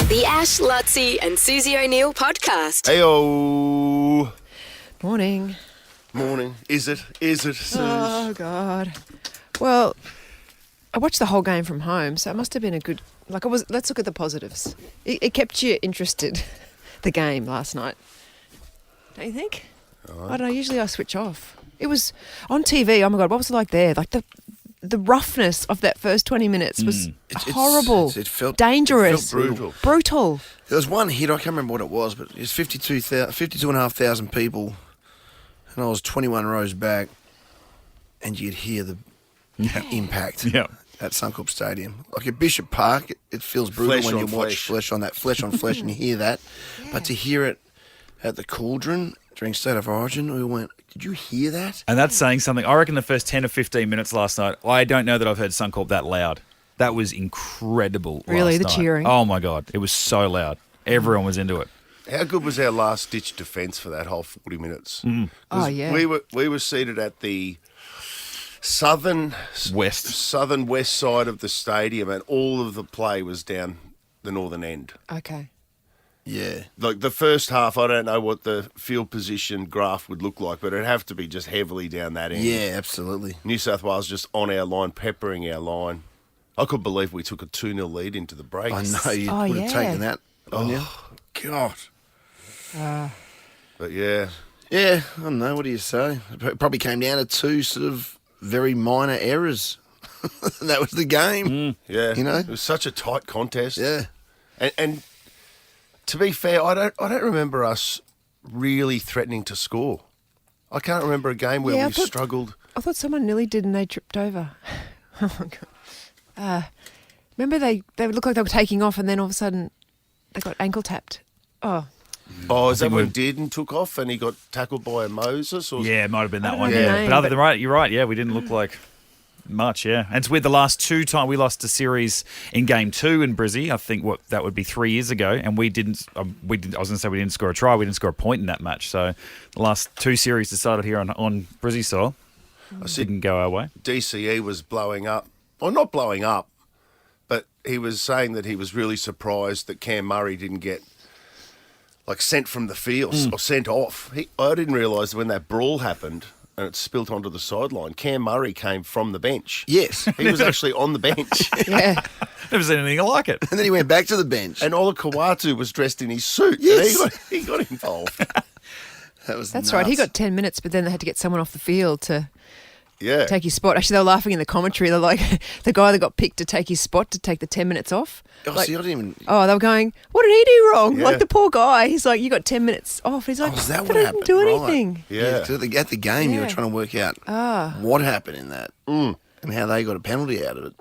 The Ash, Luttsy and Susie O'Neill podcast. Heyo. Morning. Morning. Is it, Suze? Oh, God. Well, I watched the whole game from home, so it must have been a good... let's look at the positives. It kept you interested, the game last night. Don't you think? I don't know, usually I switch off. It was on TV, oh my God, what was it like there? Like the roughness of that first 20 minutes was horrible. It felt dangerous. It felt Brutal. There was one hit, I can't remember what it was, but it was 52,500 people, and I was 21 rows back, and you'd hear the impact at Suncorp Stadium. Like at Bishop Park, it feels brutal when you watch flesh on flesh, and you hear that. Yeah. But to hear it at the Cauldron during State of Origin, we went, did you hear that? And that's saying something. I reckon the first 10 or 15 minutes last night, I don't know that I've heard Suncorp that loud. That was incredible. Really, last the night. cheering? Oh, my God. It was so loud. Everyone was into it. How good was our last-ditch defence for that whole 40 minutes? Oh, yeah. We were seated at the southern west side of the stadium, and all of the play was down the northern end. Okay. Yeah. Like the first half, I don't know what the field position graph would look like, but it'd have to be just heavily down that end. Yeah, absolutely. New South Wales just on our line, peppering our line. I couldn't believe we took a 2-0 lead into the break. I know, you would have taken that on you. God. But yeah. Yeah, I don't know, what do you say? It probably came down to two sort of very minor errors. That was the game. Yeah. You know? It was such a tight contest. Yeah. And to be fair, I don't remember us really threatening to score. I can't remember a game where we struggled. I thought someone nearly did and they tripped over. Oh, my God. Remember they looked like they were taking off and then all of a sudden they got ankle tapped. Oh, is that when Dearden took off and he got tackled by a Moses? Or... Yeah, it might have been that one. Yeah. But other than right, you're right. Yeah, we didn't look like much, yeah. And it's weird, the last two times we lost a series in Game 2 in Brizzy, I think that would be 3 years ago, and we didn't, I was going to say we didn't score a try, we didn't score a point in that match. So the last two series decided here on Brizzy soil didn't go our way. DCE was blowing up. Well, not blowing up, but he was saying that he was really surprised that Cam Murray didn't get sent from the field or sent off. I didn't realise when that brawl happened and it spilt onto the sideline, Cam Murray came from the bench. Yes. He was actually on the bench. yeah. Never seen anything like it. And then he went back to the bench. And Ola Kawatu was dressed in his suit. Yes. And he got involved. That's nuts. right. He got 10 minutes, but then they had to get someone off the field to take his spot. Actually, they were laughing in the commentary. They're like, the guy that got picked to take his spot to take the 10 minutes off. Oh, see, I didn't even... Oh, they were going, what did he do wrong? Yeah. Like the poor guy. He's like, you got 10 minutes off. He's like, is that I what didn't happened? do Right. anything. Yeah. So at the game, you were Yeah. trying to work out what happened in that and how they got a penalty out of it.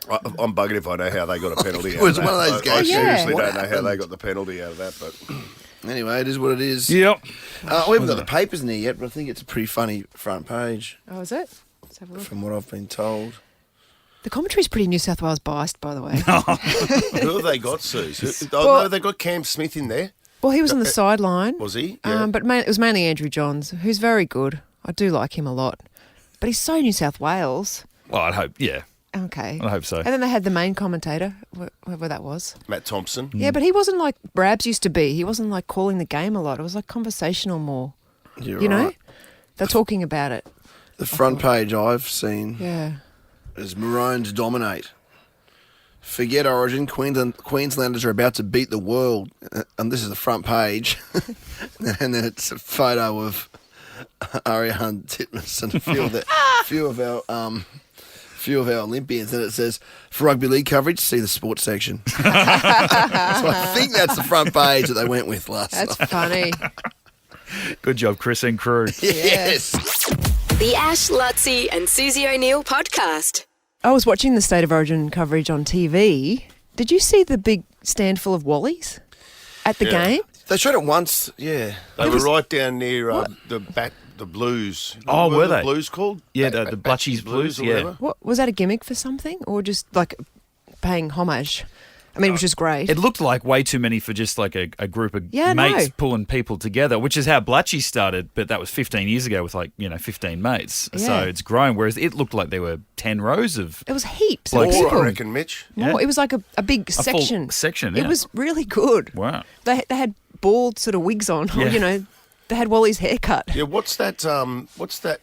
I'm bugging if I know how they got a penalty out It of was that. one of those I games. seriously What don't know how happened? they got the penalty out of that. But Anyway, it is what it is. Yep. We haven't got the papers in there yet, but I think it's a pretty funny front page Oh, is it? Let's have a look. from what I've been told. The commentary's pretty New South Wales biased, by the way. who have they got, Suze? Well- They got Cam Smith in there. Well, he was on the sideline. Was he? Yeah. But it was mainly Andrew Johns, who's very good. I do like him a lot. But he's so New South Wales. Well, I'd hope, yeah. Okay. I hope so. And then they had the main commentator, whoever that was. Matt Thompson. Yeah, but he wasn't like Brabs used to be. He wasn't like calling the game a lot. It was like conversational more. You're You know? right. They're talking about it. The front page I've seen Yeah. is Maroons dominate. Forget Origin. Queenslanders are about to beat the world. And this is the front page. And then it's a photo of Ariane Titmus and a few of our Olympians. And it says, for rugby league coverage, see the sports section. So I think that's the front page that they went with last That's night. funny. Good job, Chris and crew. Yes. The Ash, Luttsy and Susie O'Neill podcast. I was watching the State of Origin coverage on TV. Did you see the big stand full of Wallies at the game? They showed it once, yeah. They were right down near the Blues. Oh, What were the they? Blues called? Yeah, the Blutsies Blues, or yeah. whatever. What was that, a gimmick for something or just like paying homage? I mean, which is great. It looked like way too many for just like a group of Yeah, mates no. pulling people together, which is how Luttsy started, but that was 15 years ago with 15 mates. So Yeah. it's grown, whereas it looked like there were 10 rows of It was heaps Like of More, people. I reckon, Mitch. More. Yeah. It was like a big full section. section, It yeah. was really good. Wow. They had bald sort of wigs on. Or, Yeah. they had Wally's haircut. Yeah, what's that? What's that?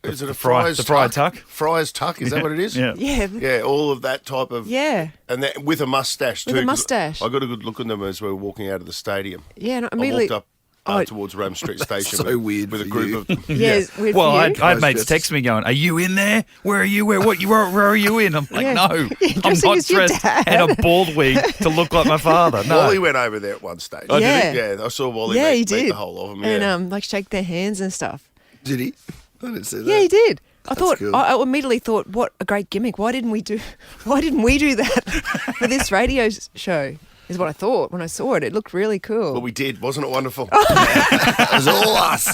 Is it a fry- Fry's the fried tuck? Fry's tuck, is that what it is? Yeah. Yeah. Yeah, all of that type of... Yeah. And that, with a mustache too. With a 'cause mustache. I got a good look at them as we were walking out of the stadium. Yeah, and I immediately. walked up Oh. towards Rome Street Station. So weird with a for group you. of... Yeah, it's weird Well, for I you. had mates Those text me going, "Are you in there? Where are you? Where are you in?" I'm like, Yeah. "No, You're I'm dressing not as your dressed dad." and a bald wig to look like my father." No, Wally went over there at one stage. Oh, did he? Yeah, I saw Wally Yeah, he meet did. the whole of them. Yeah. And shake their hands and stuff. Did he? I didn't see that. Yeah, he did. cool. I immediately thought, what a great gimmick. Why didn't we do that for this radio show? Is what I thought when I saw it. It looked really cool. Well, we did. Wasn't it wonderful? It was all us.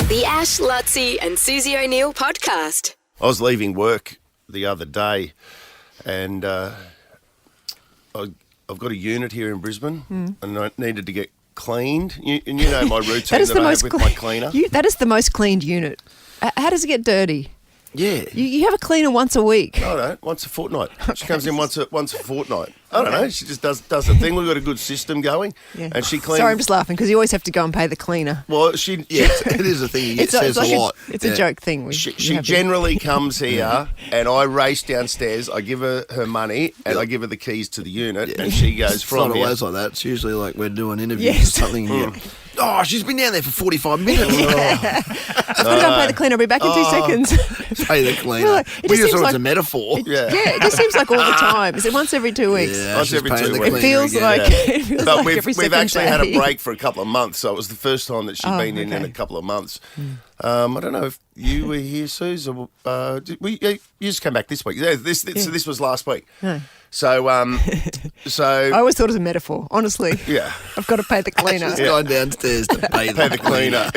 The Ash, Luttsy and Susie O'Neill podcast. I was leaving work the other day and I've got a unit here in Brisbane and I needed to get cleaned. And you know my routine that I have with my cleaner. That is the most cleaned unit. How does it get dirty? Yeah. You have a cleaner once a week. I don't know, once a fortnight. She comes in once a fortnight. I don't know. She just does the thing. We've got a good system going, Yeah. and she cleans. Sorry, I'm just laughing because you always have to go and pay the cleaner. Well, Yeah, it is a thing. It says like a lot. It's a joke thing. She generally comes here, and I race downstairs. I give her money, and I give her the keys to the unit, and she goes It's from not here. always like that. It's usually like we're doing interviews Yes. or something here. Oh, she's been down there for 45 minutes. I've got to go and pay the cleaner. I'll be back in 2 seconds. Pay the cleaner. Like, it We just just seems thought it was like- a metaphor. Yeah. Yeah, it just seems like all the time. Is it once every 2 weeks? Yeah, Once she's every paying 2 the weeks. It cleaner feels again. like Yeah. it feels But like we've every second actually had a day. break for a couple of months, so it was the first time that she'd been in a couple of months. I don't know if you were here, Suze, or you just came back this week. Yeah, so this was last week. No. So I always thought it was a metaphor, honestly. yeah, I've got to pay the cleaner. She's gone downstairs to pay pay the cleaner.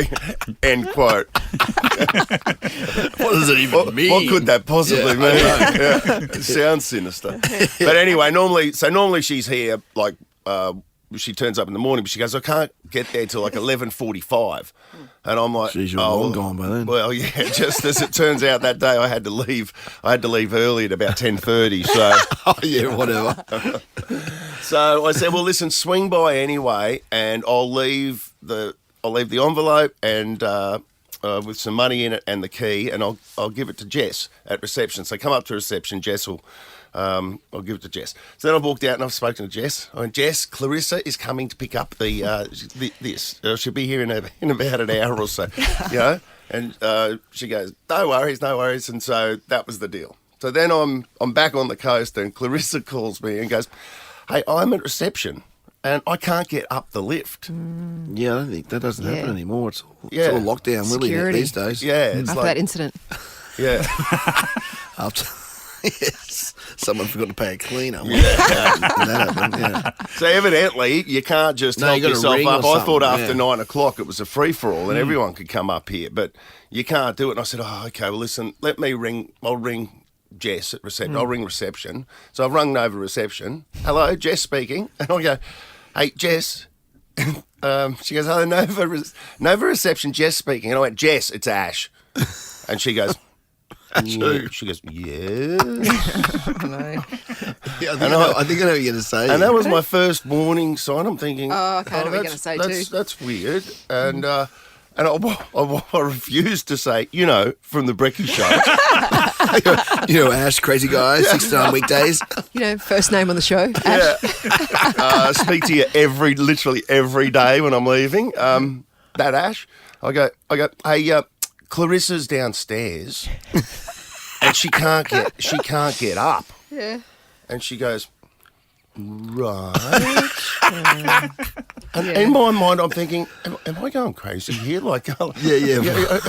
End quote. What does it even mean? What could that possibly Yeah, mean? Yeah. It sounds sinister. But anyway, normally she's here like she turns up in the morning, but she goes, I can't get there till like 11:45, and I'm like, Jeez, you're long gone by then. Well, yeah. Just as it turns out, that day I had to leave. I had to leave early at about 10:30. So. Oh, yeah, whatever. So I said, well, listen, swing by anyway, and I'll leave the envelope and with some money in it and the key, and I'll give it to Jess at reception. So come up to reception, Jess will. I'll give it to Jess. So then I've walked out and I've spoken to Jess. I went, Jess, Clarissa is coming to pick up this. She'll be here in about an hour or so, you know. And she goes, no worries. And so that was the deal. So then I'm back on the coast, and Clarissa calls me and goes, hey, I'm at reception and I can't get up the lift. Yeah, I don't think that doesn't happen Yeah. anymore. It's all Yeah. lockdown, really, Security. these days. Yeah, it's After like, that incident. yeah. After, yes, someone forgot to pay a cleaner. That happened, yeah. So evidently you can't just No, help you gotta yourself ring up. or I thought something, after yeah. 9 o'clock it was a free-for-all and everyone could come up here, but you can't do it. And I said, oh, okay, well, listen, I'll ring Jess at reception. I'll ring reception. So I've rung over reception. Hello, Jess speaking. And I go, hey, Jess. She goes, oh, Nova reception, Jess speaking. And I went, Jess, it's Ash. And she goes, yeah. She goes, yeah. No. Yeah, I think I know what you're going to say. And that was my first warning sign. I'm thinking, Oh, okay, I know what you're gonna say too. That's weird. And I refused to say, from the Brekkie Show. Ash, crazy guy, 6 to 9 weekdays. First name on the show. Ash. Yeah. Speak to you literally every day when I'm leaving. That Ash. I go, hey, Clarissa's downstairs and she can't get up. Yeah. And she goes, right. And in my mind, I'm thinking, am I going crazy here? Like, Yeah.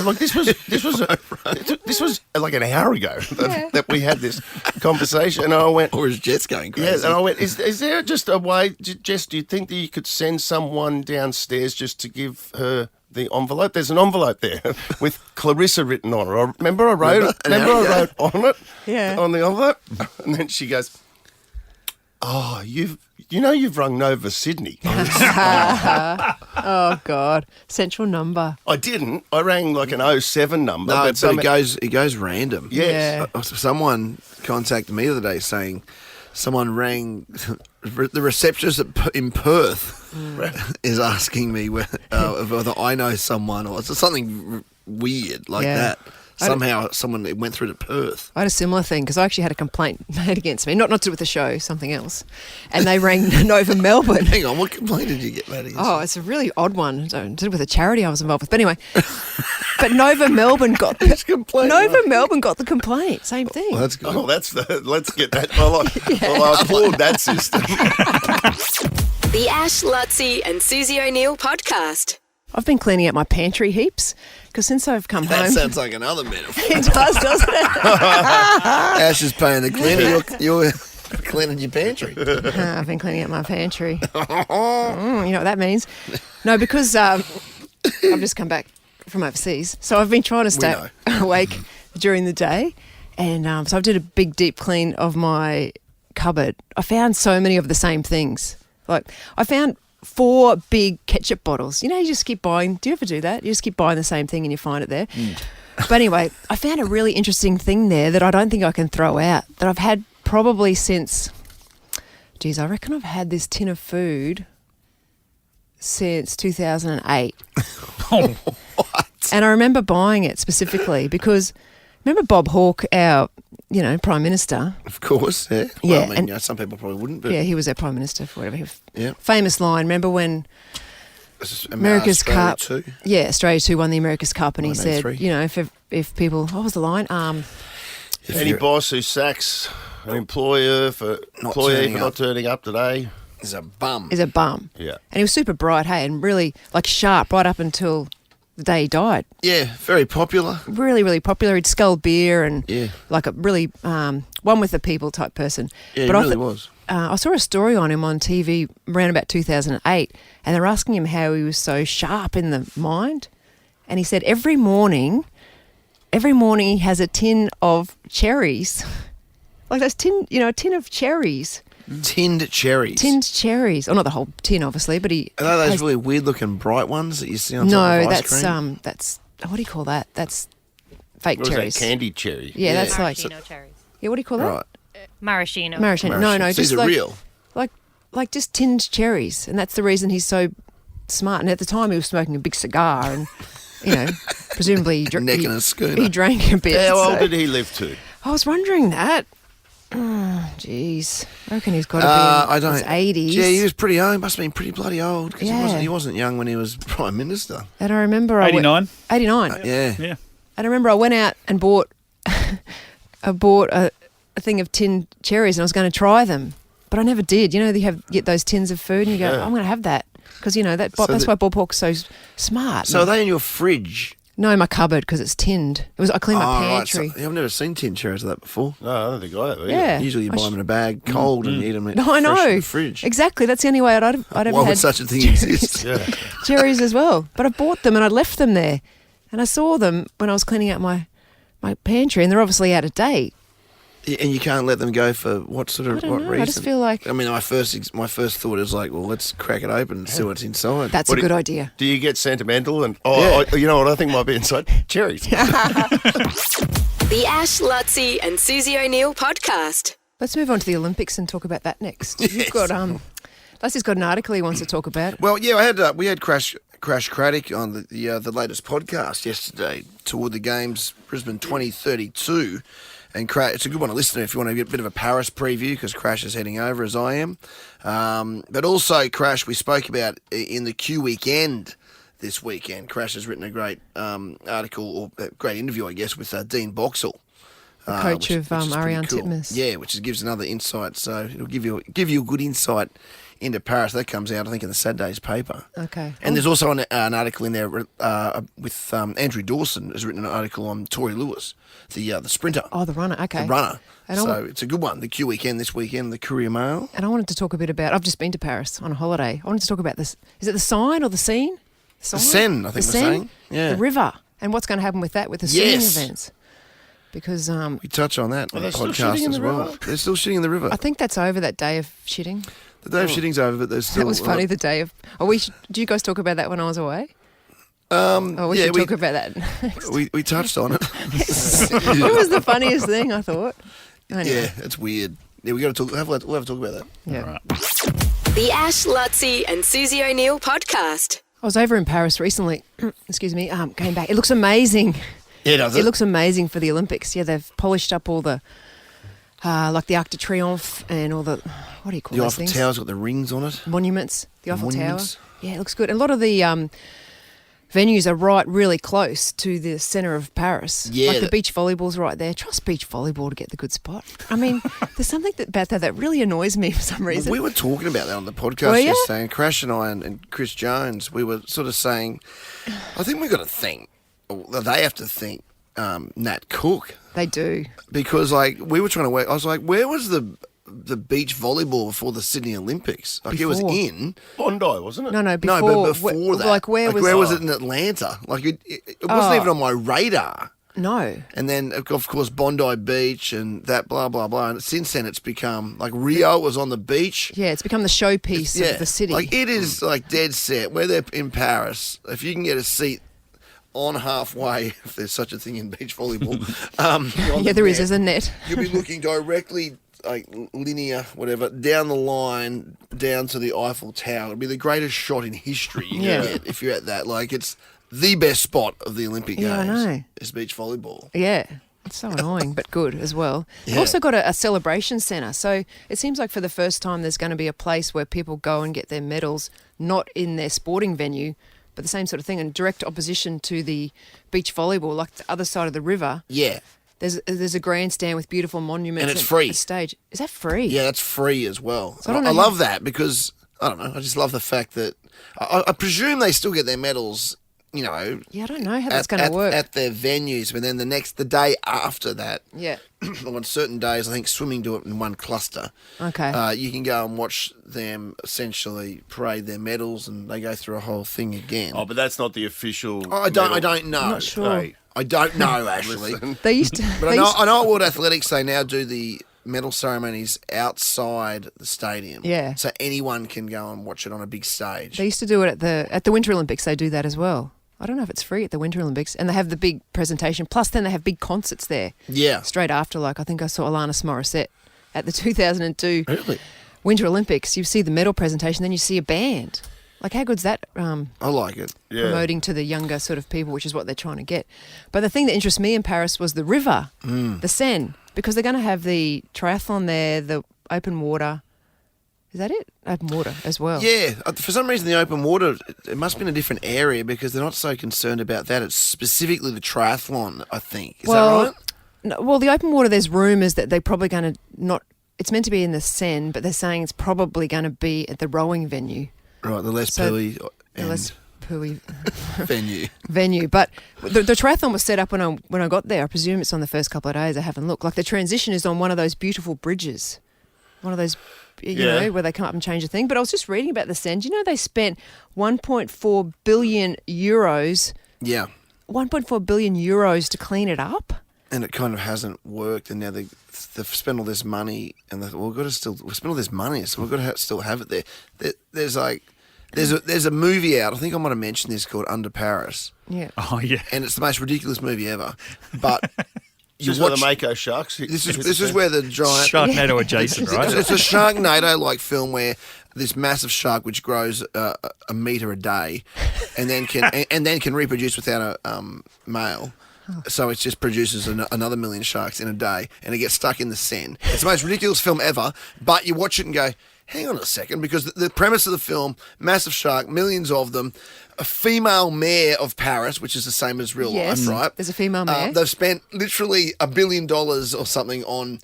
like this was like an hour ago that we had this conversation. And I went, Or is Jets going crazy? yeah, and I went, is there just a way, Jess, do you think that you could send someone downstairs just to give her the envelope? There's an envelope there with Clarissa written on it. Remember I wrote on it? Yeah. On the envelope? And then she goes, Oh, you've rung Nova Sydney. Oh, God. Central number. I didn't. I rang like an 07 number. No, but but it goes random. Yes. Yeah. Someone contacted me the other day saying someone rang the receptionist in Perth is asking me whether I know someone or something weird like Yeah. that. Somehow someone went through to Perth. I had a similar thing because I actually had a complaint made against me. Not to do with the show, something else. And they rang Nova Melbourne. Hang on, what complaint did you get made against? Oh, it's a really odd one. To do with a charity I was involved with. But anyway, but Nova Melbourne got Melbourne got the complaint. Same thing. Well, that's good. Oh, let's get that. Well, I applaud that system. The Ash, Luttsy and Susie O'Neill podcast. I've been cleaning out my pantry heaps because since I've come That home, sounds like another metaphor. it does, doesn't it? Ash is paying the cleaner. You're cleaning your pantry. I've been cleaning out my pantry. You know what that means? No, because I've just come back from overseas, so I've been trying to stay awake during the day, and so I did a big deep clean of my cupboard. I found so many of the same things. Like I found 4 big ketchup bottles. You know, you just keep buying. Do you ever do that? You just keep buying the same thing and you find it there. But anyway, I found a really interesting thing there that I don't think I can throw out, that I've had probably since, I reckon I've had this tin of food since 2008. What? And I remember buying it specifically because, remember Bob Hawke, our, Prime Minister? Of course, yeah. Yeah, Well, I mean, and- some people probably wouldn't, but Yeah, he was our Prime Minister for whatever. yeah. Famous line, remember when America's Australia Cup. too. Yeah, Australia 2 won the America's Cup, and he said, 1983. if people, what was the line? If Any you're- boss who sacks an employee for not turning up today. is a bum. Is a bum. Yeah. And he was super bright, hey, and really like sharp right up until the day he died. Yeah, very popular. Really, really popular. He'd sculled beer and Yeah. like a really one with the people type person. Yeah, But he I really thought- was. I saw a story on him on TV around about 2008, and they're asking him how he was so sharp in the mind. And he said every morning he has a tin of cherries. Like those a tin of cherries. Tinned cherries. Tinned cherries. Oh, not the whole tin, obviously, but he Are they those has- really weird looking bright ones that you see on top No, of ice that's cream? that's what do you call that? That's fake What was cherries. that, candy cherry? Yeah, that's like Maraschino cherries. yeah. What do you call that? Right. Maraschino. Maraschino. No, So just these are like real. like just tinned cherries, and that's the reason he's so smart. And at the time, he was smoking a big cigar, and presumably Necking a schooner. he drank a bit. How old so- did he live to? I was wondering that. Jeez, I reckon he's got to be I in don't. his 80s. Yeah, he was pretty old. Must have been pretty bloody old because Yeah. he wasn't young when he was Prime Minister. And I remember 89. 89. Yeah. Yeah. And I remember I went out and bought a thing of tinned cherries, and I was going to try them, but I never did. You get those tins of food, and you go, Yeah. I'm going to have that because that's the- why Bob Hawke's so smart. So are they in your fridge? No, in my cupboard because it's tinned. I cleaned my Right. pantry. So, I've never seen tinned cherries like that before. No, I don't think I have either. Yeah. Usually you I buy them in a bag, cold, and you eat them No, I fresh know. in the fridge. Exactly. That's the only way I'd ever Why had would such a thing exist? Yeah. cherries as well. But I bought them and I left them there, and I saw them when I was cleaning out my pantry, and they're obviously out of date. And you can't let them go for what sort of I don't what know. reason? I just feel like I mean, my first thought is like, well, let's crack it open and see what's inside. that's What a do good you- idea. Do you get sentimental? And Yeah. you know what I think might be inside? Cherries. The Ash, Luttsy and Susie O'Neill podcast. Let's move on to the Olympics and talk about that next. You've got Leslie's got an article he wants to talk about. Well, yeah, we had Crash Craddock on the latest podcast yesterday toward the games Brisbane 2032, and it's a good one to listen to if you want to get a bit of a Paris preview because Crash is heading over as I am. But also, Crash, we spoke about in the Q weekend this weekend. Crash has written a great article or a great interview, I guess, with Dean Boxall. The coach of which is pretty Ariane cool. Titmus. Yeah, which gives another insight. So it'll give you a good insight into Paris. That comes out, I think, in the Saturday's paper. Okay. And there's also an article in there with Andrew Dawson has written an article on Tori Lewis, the sprinter, Oh, the runner. Okay. the runner. And So it's a good one. The Q weekend this weekend, the Courier Mail. And I wanted to talk a bit about. I've just been to Paris on a holiday. I wanted to talk about this. Is it the Seine or the Seine? The Seine, I think the we're Seine? saying. Yeah. The river. And what's going to happen with that, with the skiing Yes. events? because We touch on that on the they still podcast shitting in as the well. river? They're still shitting in the river. I think that's over, that day of shitting. The day of shitting's over, but there's still... That was funny, the day of... do you guys talk about that when I was away? We yeah, should talk about that next. we touched on it. It was the funniest thing, I thought. Anyway. Yeah, it's weird. Yeah, we got to talk. We'll have a talk about that. Yeah. The Ash, Luttsy and Susie O'Neill podcast. I was over in Paris recently. Excuse me. Came back. It looks amazing. Yeah, does It looks amazing for the Olympics. Yeah, they've polished up all the, like the Arc de Triomphe and all the, what do you call The those Eiffel things? Tower's got the rings on it. Monuments. The Eiffel Monuments. Tower. Yeah, it looks good. And a lot of the venues are really close to the centre of Paris. Yeah, Like the beach volleyball's right there. Trust beach volleyball to get the good spot. I mean, there's something about that really annoys me for some reason. We were talking about that on the Were podcast ya? yesterday, and Crash and I and Chris Jones, we were sort of saying, I think we've got to think, or they have to think, Nat Cook, They do. because like we were trying to work. I was like, where was the beach volleyball before the Sydney Olympics? Like it was Before. in. Bondi, wasn't it? No, before. No, but before that, Like where was it in Atlanta? Like it wasn't even on my radar. No. And then, of course, Bondi Beach and that blah, blah, blah. And since then, it's become, like, Rio was on the beach. Yeah, it's become the showpiece of the city. Like, it is, like, dead set. Where they're in Paris, if you can get a seat on halfway, if there's such a thing in beach volleyball. Yeah, there is. There's a net. You'll be looking directly, like, linear, whatever, down the line, down to the Eiffel Tower. It'll be the greatest shot in history you Yeah. can get if you're at that. Like, it's the best spot of the Olympic Yeah, I Games know. is beach volleyball. Yeah. It's so annoying, but good as well. We've Yeah. also got a celebration centre. So it seems like for the first time there's going to be a place where people go and get their medals, not in their sporting venue, but the same sort of thing, in direct opposition to the beach volleyball, like the other side of the river. Yeah. There's a grandstand with beautiful monuments. And it's free. A stage. Is that free? Yeah, that's free as well. So I don't I know love that because, I don't know, I just love the fact that I presume they still get their medals, you know, Yeah, I don't know how that's going to work. at their venues, but then the day after that, Yeah. on certain days, I think swimming do it in one cluster. Okay. You can go and watch them essentially parade their medals, and they go through a whole thing again. Oh, but that's not the official. I don't know. I'm not sure. Hey, I don't know actually. They used to. But they used- I know at World Athletics they now do the medal ceremonies outside the stadium. Yeah. So anyone can go and watch it on a big stage. They used to do it at the Winter Olympics. They do that as well. I don't know if it's free at the Winter Olympics, and they have the big presentation. Plus, then they have big concerts there. Yeah. Straight after, like I think I saw Alanis Morissette at the 2002 Really? Winter Olympics. You see the medal presentation, then you see a band. Like how good's that? I like it. yeah. Promoting to the younger sort of people, which is what they're trying to get. But the thing that interests me in Paris was the river, the Seine, because they're going to have the triathlon there, the open water. Is that it? Open water as well. Yeah. For some reason, the open water, it must be in a different area because they're not so concerned about that. It's specifically the triathlon, I think. Is that right? No, well, the open water, there's rumours that they're probably going to not. It's meant to be in the Seine, but they're saying it's probably going to be at the rowing venue. Right, the Les So, Pouilly The less pooey venue. venue. But the triathlon was set up when I got there. I presume it's on the first couple of days. I haven't looked. Like the transition is on one of those beautiful bridges. One of those, you Yeah. know, where they come up and change the thing. But I was just reading about the Seine. Do you know they spent 1.4 billion euros, Yeah. 1.4 billion euros to clean it up? And it kind of hasn't worked, and now they've spent all this money, and we've spent all this money, so we've got to still have it there. There's a movie out. I think I might have mentioned this called Under Paris, Yeah. Oh yeah. and it's the most ridiculous movie ever. But you Just where the watch. Mako Sharks. This is where the giant. Sharknado adjacent, right? It's a Sharknado-like film where this massive shark, which grows a meter a day, and then can reproduce without a male. So it just produces another million sharks in a day, and it gets stuck in the Seine. It's the most ridiculous film ever, but you watch it and go, hang on a second, because the premise of the film, massive shark, millions of them, a female mayor of Paris, which is the same as real Yes, life, right? there's a female mayor. They've spent literally $1 billion or something on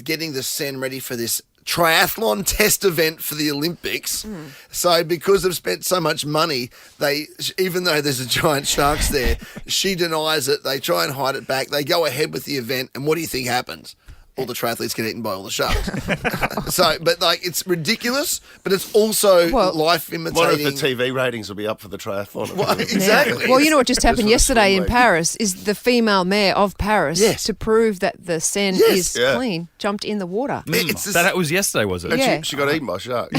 getting the Seine ready for this triathlon test event for the Olympics. So because they've spent so much money, even though there's a giant sharks there, she denies it. They try and hide it back. They go ahead with the event, and what do you think happens? all the triathletes get eaten by all the sharks. So, but like, it's ridiculous, but it's also life imitating. What if the TV ratings will be up for the triathlon? Well, exactly. Well, you know what just happened Just for the yesterday in swim lane. Paris is the female mayor of Paris, Yes. to prove that the Seine Yes. is clean, jumped in the water. It's just- That was yesterday, was it? And Yeah. she got eaten by a shark.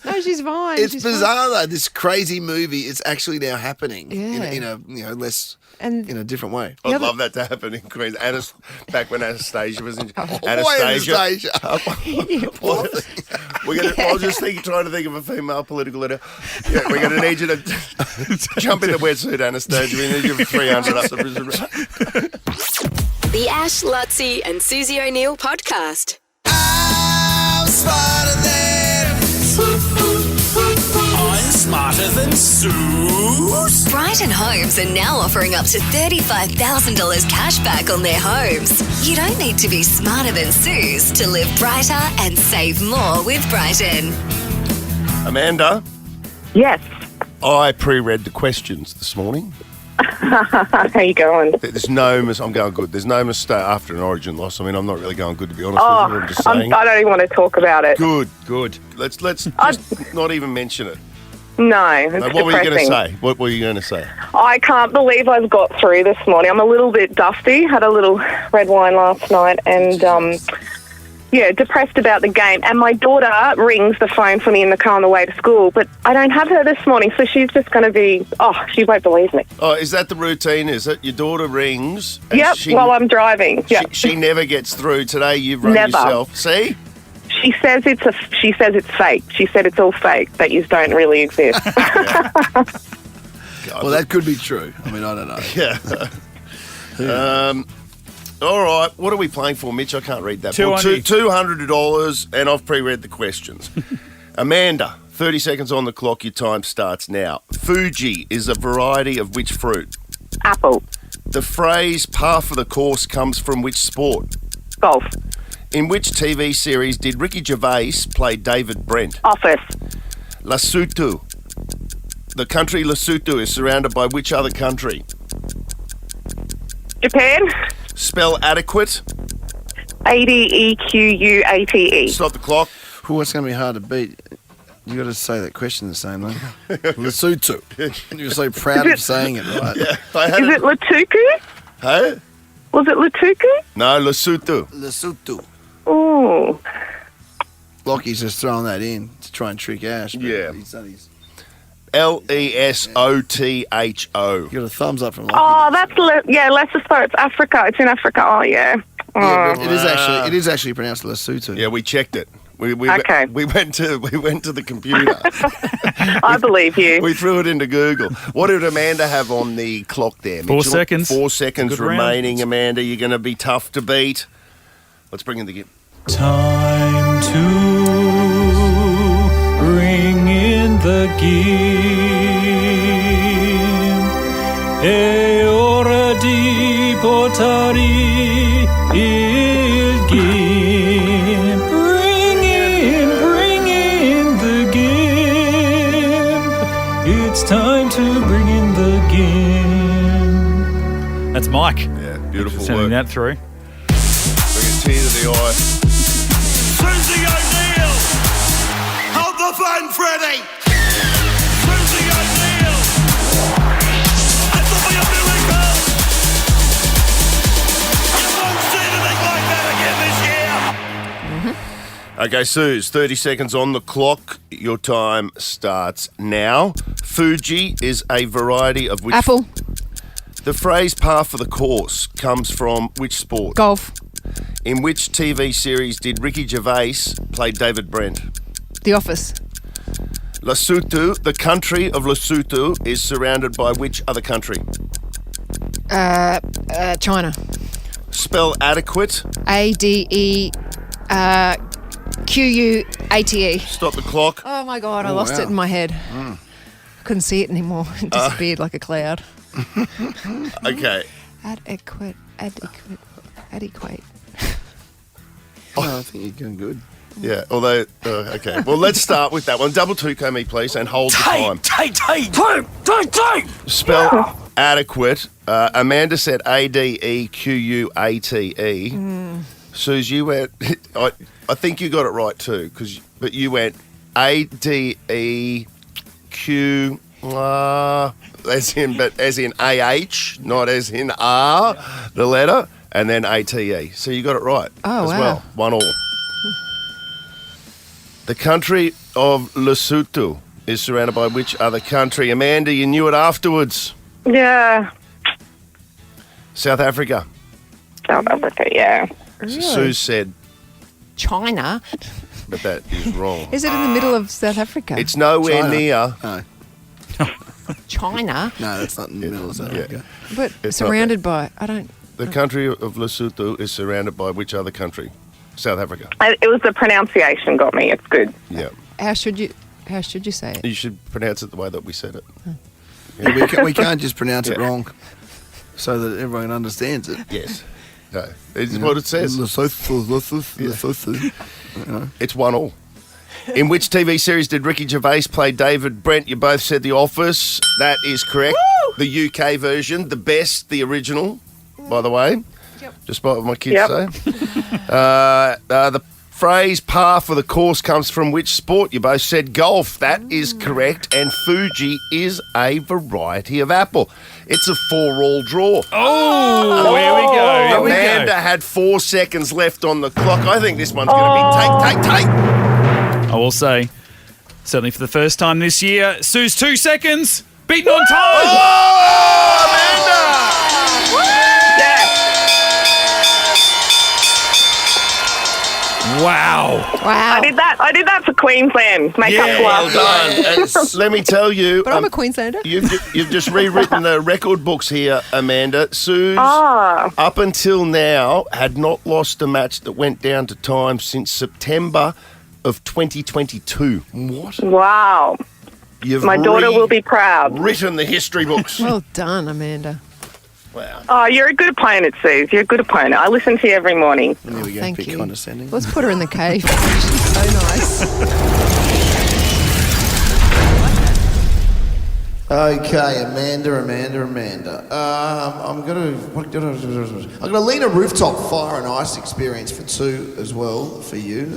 No, she's fine. It's she's bizarre though. This crazy movie is actually now happening Yeah. in a less And- in a different way. I'd love that to happen in Queensland. Back when Anastasia was in Why Anastasia? Well, I was just trying to think of a female political leader. Yeah, we're going to need you to jump in the wetsuit, Anastasia. We need you for 300 up the prison. The Ash, Luttsy and Susie O'Neill podcast. I'm smarter than Sue. Brighton Homes are now offering up to $35,000 cash back on their homes. You don't need to be smarter than Suze to live brighter and save more with Brighton. Amanda, Yes. I pre-read the questions this morning. How you going? There's no I'm going good. There's no mistake after an Origin loss. I mean, I'm not really going good, to be honest with you. I'm just saying. I don't even want to talk about it. Good. Let's just not even mention it. No, it's What were you going to depressing. say? What were you going to say? I can't believe I've got through this morning. I'm a little bit dusty. Had a little red wine last night and, depressed about the game. And my daughter rings the phone for me in the car on the way to school, but I don't have her this morning, so she's just going to be, she won't believe me. Oh, is that the routine, is it? Your daughter rings. And Yep, while I'm driving. Yep. She never gets through. Today you've rung Never. yourself. See? She says it's fake. She said it's all fake, that you don't really exist. Well, that could be true. I mean, I don't know. Yeah. All right. What are we playing for, Mitch? I can't read that. $200. $200, and I've pre-read the questions. Amanda, 30 seconds on the clock. Your time starts now. Fuji is a variety of which fruit? Apple. The phrase par for the course comes from which sport? Golf. In which TV series did Ricky Gervais play David Brent? Office. Lesotho. The country Lesotho is surrounded by which other country? Japan. Spell adequate. ADEQUATE. Stop the clock. Ooh, it's going to be hard to beat. You got to say that question the same way. Lesotho. You're so proud of saying it, right? I had Is it Latuku? Hey? Was it Latuku? No, Lesotho. Lesotho. Ooh. Lockie's just throwing that in to try and trick Ash. But Yeah. He's done his... Lesotho. You got a thumbs up from Lockie. Oh, that's Lesotho. It's Africa. It's in Africa. Oh, yeah. Yeah, but it is actually pronounced Lesotho. Yeah, we checked it. We Okay. went to the computer. I believe you. We threw it into Google. What did Amanda have on the clock there? 4 Mitchell? seconds. 4 seconds Good round. remaining, Amanda. You're going to be tough to beat. Let's bring in the game. Time to bring in the game. È ora di portare il game. Bring in the game. It's time to bring in the game. That's Mike. Yeah, beautiful Sending work. that through. Bring a tear to the eye. Susie O'Neill! Hold the phone, Freddie! Susie O'Neill! It'll be a miracle! You won't see anything like that again this year! Okay, Suze, 30 seconds on the clock. Your time starts now. Fuji is a variety of which... Apple. The phrase par for the course comes from which sport? Golf. In which TV series did Ricky Gervais play David Brent? The Office. Lesotho, the country of Lesotho, is surrounded by which other country? China. Spell adequate. ADEQUATE. Stop the clock. Oh my God, I lost it in my head. Couldn't see it anymore. It disappeared like a cloud. Okay. Adequate. Oh, I think you're doing good. Yeah, although, okay. Well, let's start with that one. Double two, me, please, and hold the time. Spell adequate Amanda said Adequate. Suze, you went. I think you got it right too, but you went Adeq. As in AH, not as in R, the letter, and then ATE. So you got it right Oh, as wow. well. 1-1. The country of Lesotho is surrounded by which other country? Amanda, you knew it afterwards. Yeah. South Africa. South Africa, yeah. Really? Sue said, China. but that is wrong. Is it in the middle of South Africa? It's nowhere China. near. No, China. that's not in the middle of South Africa. But It's not surrounded by, I don't. The country of Lesotho is surrounded by which other country? South Africa. It was the pronunciation got me. It's good. Yeah. How should you say it? You should pronounce it the way that we said it. Yeah, we can't just pronounce it Yeah. wrong so that everyone understands it. Yes. No, it's what it says. Lesotho. It's 1-1. In which TV series did Ricky Gervais play David Brent? You both said The Office. That is correct. The UK version, the best, the original, by the way. Yep. Despite what my kids Yep. say. The phrase par for the course comes from which sport? You both said golf. That is correct. And Fuji is a variety of apple. It's a 4-all draw. Oh, here we go. Here we Amanda go. had 4 seconds left on the clock. I think this one's going to be take. I will say, certainly for the first time this year, Sue's 2 seconds, beaten on time. Oh, Amanda! Yeah. Wow. Wow. I did that for Queensland. Make up for Well last done. night. And let me tell you, But I'm a Queenslander. you've just rewritten the record books here, Amanda. Suze, Ah. up until now, had not lost a match that went down to time since September of 2022. What? Wow. You've My daughter will be proud. written the history books. Well done, Amanda. Wow. Oh, you're a good opponent, Suze. You're a good opponent. I listen to you every morning. There we go. Thank Bit you. condescending. Let's put her in the cave. She's so nice. Okay, Amanda. I'm gonna Lena Rooftop Fire and Ice experience for 2 as well for you.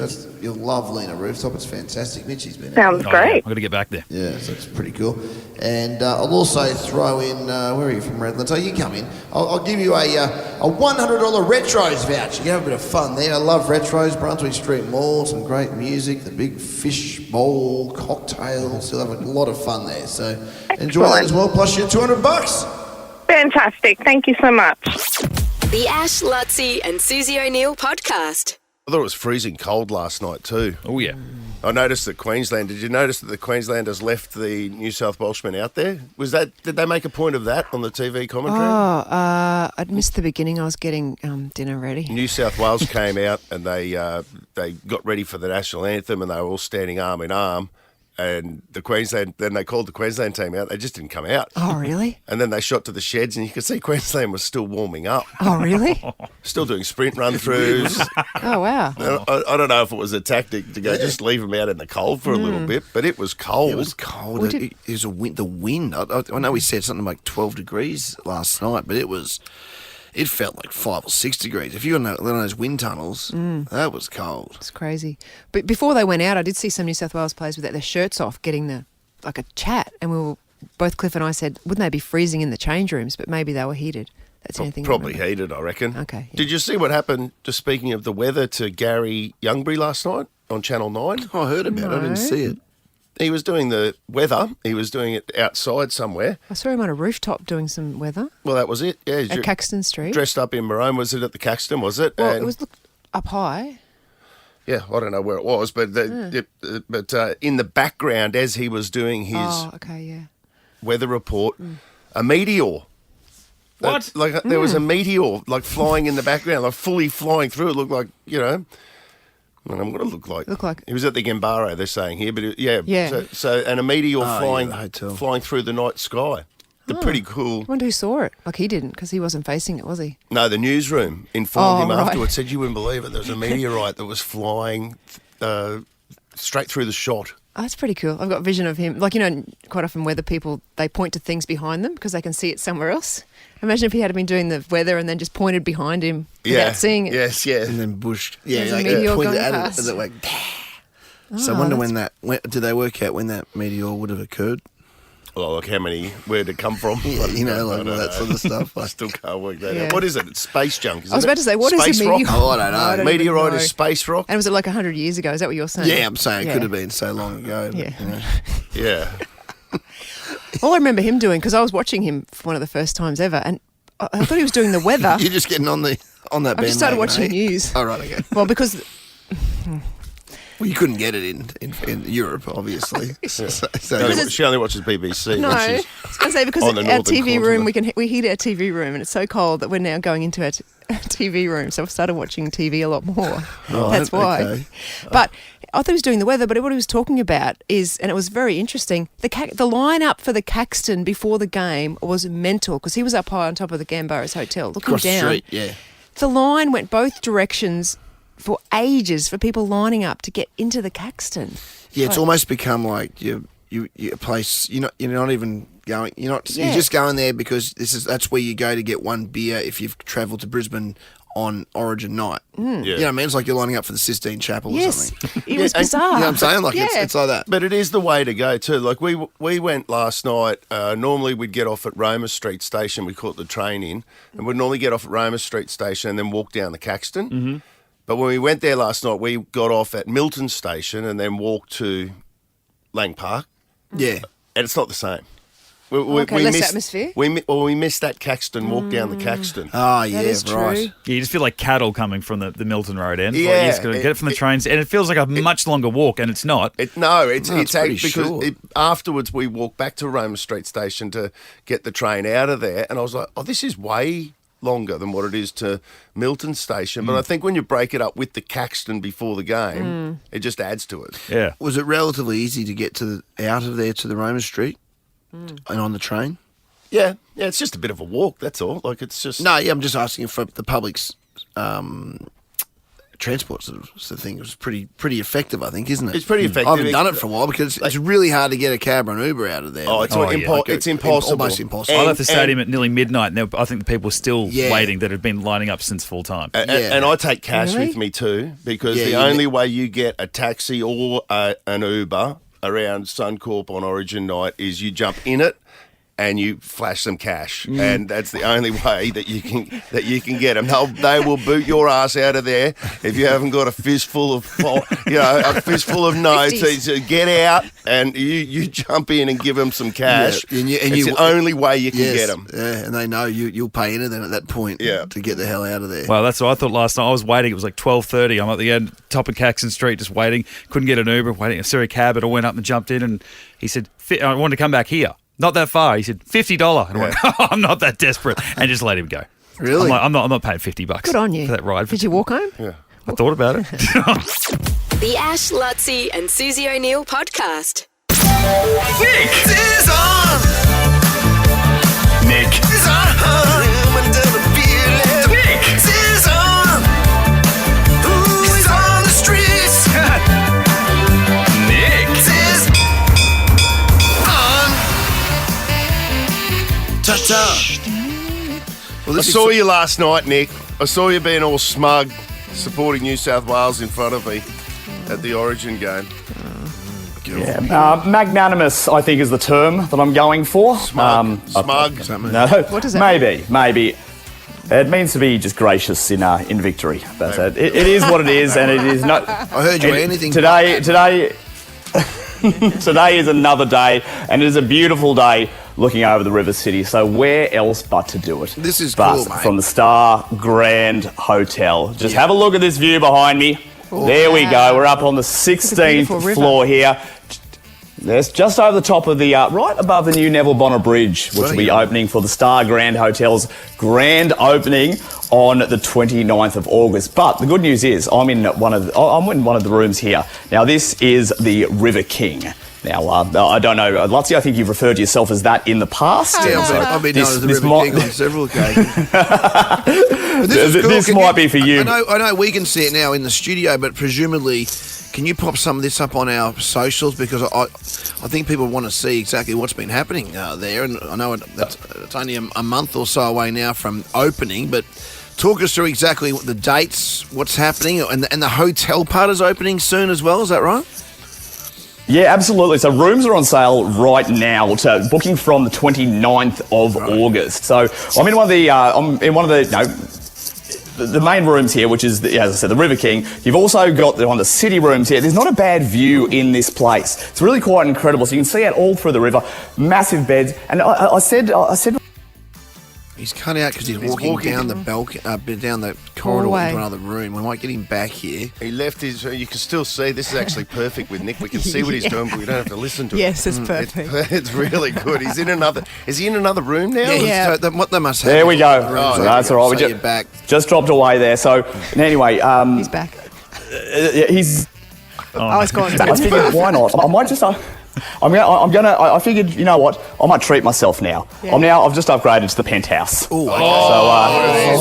You'll love Lena Rooftop. It's fantastic. Mitchie's been. Sounds Oh, yeah. great. I've got to get back there. Yeah, so it's pretty cool. And I'll also throw in, where are you from, Redland? So you come in. I'll give you a $100 Retros voucher. You can have a bit of fun there. I love Retros, Brunswick Street Mall, some great music, the big fish bowl, cocktails. You'll have a lot of fun there. So enjoy that as well, plus your $200. Fantastic. Thank you so much. The Ash, Luttsy and Susie O'Neill podcast. I thought it was freezing cold last night too. Oh, yeah. I noticed that Queensland. Did you notice that the Queenslanders left the New South Welshmen out there? Did they make a point of that on the TV commentary? I'd missed the beginning. I was getting dinner ready. New South Wales came out and they got ready for the national anthem and they were all standing arm in arm. And then they called the Queensland team out. They just didn't come out. Oh, really? And then they shot to the sheds and you could see Queensland was still warming up, Oh, really? still doing sprint run-throughs. Oh, wow. I don't know if it was a tactic to go just leave them out in the cold for a little bit, but it was cold. It was cold. Well, It was the wind. I know we said something like 12 degrees last night, but it felt like 5 or 6 degrees. If you were in one of those wind tunnels, that was cold. It's crazy. But before they went out, I did see some New South Wales players with their shirts off getting a chat. And we were, both Cliff and I said, wouldn't they be freezing in the change rooms? But maybe they were heated. That's the only thing I Probably remember. heated, I reckon. Okay, yeah. Did you see what happened, just speaking of the weather, to Gary Youngbury last night on Channel 9? I heard about it. I didn't see it. He was doing the weather. He was doing it outside somewhere. I saw him on a rooftop doing some weather Well, that was it. Yeah, at Caxton Street. dressed up in maroon. Was it at the Caxton, was it? Well, And- it was up high. Yeah, I don't know where it was, but in the background, as he was doing his Oh, okay, yeah. weather report, a meteor. What? There was a meteor flying in the background, fully flying through. It looked like, what it looked like. Looked like- He was at the Gambaro, they're saying here, but Yeah. So and a meteor the flying hotel. flying through the night sky. They're pretty cool. I wonder who saw it. He didn't because he wasn't facing it, was he? No, the newsroom informed him Oh, right. afterwards. Said you wouldn't believe it. There was a meteorite that was flying straight through the shot. Oh, that's pretty cool. I've got a vision of him. Like, quite often weather people, they point to things behind them because they can see it somewhere else. Imagine if he had been doing the weather and then just pointed behind him without seeing it. Yes, yeah. And then bushed. There's Yeah, a meteor pointed going at it past. as it went. So I wonder did they work out when that meteor would have occurred? Well, like where'd it come from? Yeah, all I don't that sort of stuff. I still can't work that Yeah. out. What is it? It's space junk, isn't it? I was about to say, what is space a rock? meteor? Oh, I don't know. I don't even Meteorite know. is space rock? And was it like 100 years ago? Is that what you're saying? Yeah, I'm saying it could have been so long ago. But, Yeah. Yeah. All I remember him doing, because I was watching him for one of the first times ever, and I thought he was doing the weather. You're just getting on that I bandwagon. just started watching eh? news. Oh, right, okay. Well, because Well, you couldn't get it in Europe, obviously. She only watches BBC. no, when I she's was going to say because on the our northern TV room continent. we heat our TV room and it's so cold that we're now going into our TV room. So I've started watching TV a lot more. That's why. Okay. But I thought he was doing the weather, but what he was talking about is, and it was very interesting, the line-up for the Caxton before the game was mental because he was up high on top of the Gamboa's Hotel looking Across the down. street, yeah. The line went both directions for ages for people lining up to get into the Caxton. Yeah, it's Like- almost become like you a place you're not even going. You're just going there because that's where you go to get one beer if you've travelled to Brisbane on Origin night. Yeah. You know what I mean? It's like you're lining up for the Sistine Chapel or Yes, something. it was and- bizarre. You know what I'm saying? Like Yeah. it's like that. But it is the way to go too. Like we went last night. Normally we'd get off at Roma Street Station. We caught the train in, and we'd normally get off at Roma Street Station and then walk down the Caxton. Mm-hmm. But when we went there last night, we got off at Milton Station and then walked to Lang Park, Yeah. and it's not the same. Okay, less atmosphere? We missed that Caxton walk down the Caxton. Oh, yeah, That is true. right. Yeah, you just feel like cattle coming from the Milton Road end. Yeah, Like you just got to get it from the trains, and it feels like a much longer walk, and it's not. It's it's pretty because short. afterwards we walked back to Roma Street Station to get the train out of there, and I was like, oh, this is way longer than what it is to Milton Station. But I think when you break it up with the Caxton before the game, it just adds to it. Yeah. Was it relatively easy to get out of there to the Roma Street and on the train? Yeah, it's just a bit of a walk, that's all. Like, it's just... No, yeah, I'm just asking for the public's transport sort of thing. It was pretty effective, I think, isn't it? It's pretty effective. I haven't done it for a while because it's really hard to get a cab or an Uber out of there. Oh, it's it's impossible. Almost impossible. I left the And- stadium at nearly midnight, and I think the people were still Yeah. waiting that had been lining up since full time. And I take cash Really? with me too, because Yeah, the you only way you get a taxi or an Uber around Suncorp on Origin night is you jump in it and you flash some cash, and that's the only way that you can get them. They will boot your ass out of there if you haven't got a fistful of notes. 50s. So get out and you jump in and give them some cash. Yeah, and it's the only way you can Yes, get them. Yeah, and they know you'll pay anything at that point to get the hell out of there. Well, that's what I thought last night. I was waiting. It was like 12:30. I'm at the end, top of Caxton Street, just waiting. Couldn't get an Uber, waiting. I saw a cab, and I went up and jumped in, and he said, I want to come back here. Not that far. He said, $50. And I went, oh, I'm not that desperate. And just let him go. Really? I'm not paying $50 Good on you. for that ride. Did you walk home? Yeah. I thought about it. The Ash, Luttsy and Susie O'Neill podcast. Nick is on. Nick is on. Nick is on. Who's on the streets? Nick is on. Ta-ta. Well, I this saw you last night, Nick. I saw you being all smug, supporting New South Wales in front of me at the Origin game. Magnanimous, I think, is the term that I'm going for. Smug. No, What does that maybe. It means to be just gracious in victory. That's it. It is what it is, and it is not. I heard you anything. Today is another day, and it is a beautiful day looking over the River City. So where else but to do it? This is but cool, mate. from the Star Grand Hotel. Just have a look at this view behind me. There we go. We're up on the 16th beautiful river. floor here. There's just over the top of the, right above the new Neville Bonner Bridge, which will be opening for the Star Grand Hotel's grand opening on the 29th of August. But the good news is I'm in one of the rooms here. Now, this is the River King. Now, I don't know, Luttsy, I think you've referred to yourself as that in the past. Yeah, So I've been known as the this River might- King on several occasions. But this is cool. This Can might be for you. I know we can see it now in the studio, but presumably Can you pop some of this up on our socials? Because I think people want to see exactly what's been happening there. And I know it's only a month or so away now from opening, but talk us through exactly what the dates, what's happening, and the hotel part is opening soon as well. Is that right? Yeah, absolutely. So rooms are on sale right now. To booking from the 29th of August. So I'm in one of the main rooms here, which is, as I said, the River King. You've also got one of the city rooms here. There's not a bad view in this place. It's really quite incredible. So you can see out all through the river, massive beds. And I said. He's cut out because he's walking down the balcony, down the corridor into another room. We might get him back here. He left his. You can still see. This is actually perfect with Nick. We can see what he's doing, but we don't have to listen to him. Yes, it's perfect. It's really good. He's in another. Is he in another room now? Yeah. So what they must have. There we go. Oh, that's all right. So you're back. Just dropped away there. So anyway, he's back. He's. I was going. I figured, why not? I might just. I figured, you know what? I might treat myself now. Yeah. I've just upgraded to the penthouse. Ooh, okay.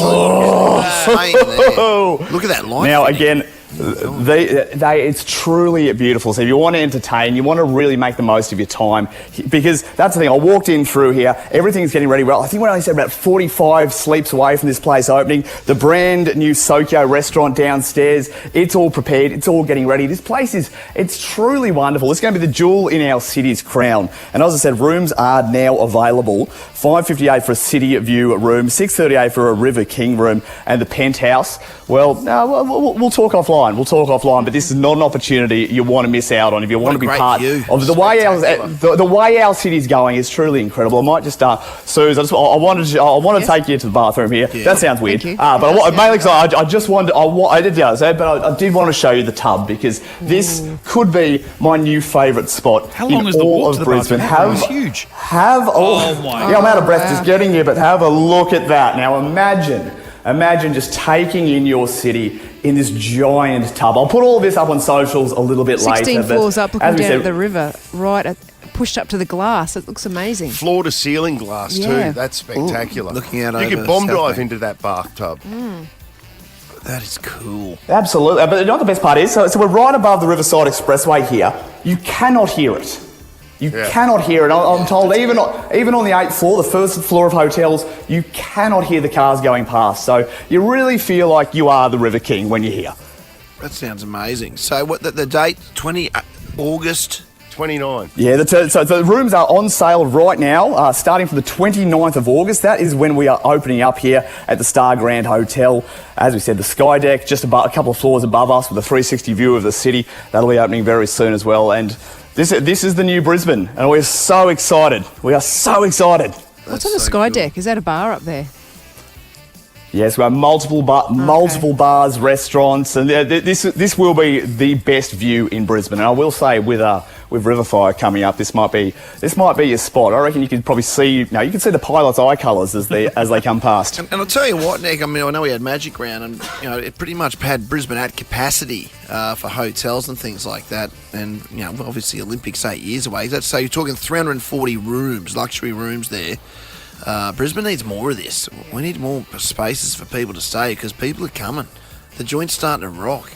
Look at that light. Now again, it's truly beautiful. So if you want to entertain, you want to really make the most of your time, because that's the thing. I walked in through here, everything's getting ready. Well, I think we only said about 45 sleeps away from this place opening. The brand new Sokyo restaurant downstairs, it's all prepared, it's all getting ready. This place it's truly wonderful. It's going to be the jewel in our city's crown. And as I said, rooms are now available. $558 for a city view room, $638 for a River King room, and the penthouse. Well, we'll talk offline. We'll talk offline, but this is not an opportunity you want to miss out on if you want to be part of the way our city's going. Is truly incredible. I might just Suze, I want to take you to the bathroom here. Yeah. That sounds weird, but mainly because I just wanted. I did the other side, but I did want to show you the tub, because this could be my new favourite spot. How long in is the all walk of to the Brisbane. bathroom? It's huge. Oh my God! Yeah, I'm out of breath just getting here, but have a look at that. Now imagine just taking in your city in this giant tub. I'll put all of this up on socials a little bit later. 16 floors up, looking down at the river, pushed up to the glass. It looks amazing. Floor to ceiling glass too. That's spectacular. Looking out you over could bomb South drive Bank. into that bathtub. That is cool. Absolutely. But you know what the best part is? So we're right above the Riverside Expressway here. You cannot hear it. You cannot hear it. I'm told even on the 8th floor, the first floor of hotels, you cannot hear the cars going past. So you really feel like you are the River King when you're here. That sounds amazing. So what the date? 20 August 29. Yeah, so the rooms are on sale right now, starting from the 29th of August. That is when we are opening up here at the Star Grand Hotel. As we said, the Sky Deck, just about a couple of floors above us with a 360 view of the city. That'll be opening very soon as well. And this is the new Brisbane, and we're so excited. We are so excited. What's on the Sky Deck? Is that a bar up there? Yes, we have multiple bars, restaurants, and this will be the best view in Brisbane. And I will say, with Riverfire coming up, this might be your spot. I reckon you can probably see the pilot's eye colours as they come past. And I'll tell you what, Nick. I mean, I know we had Magic Round, and it pretty much had Brisbane at capacity for hotels and things like that. And obviously Olympics 8 years away. So you're talking 340 rooms, luxury rooms there. Brisbane needs more of this. We need more spaces for people to stay, because people are coming. The joint's starting to rock.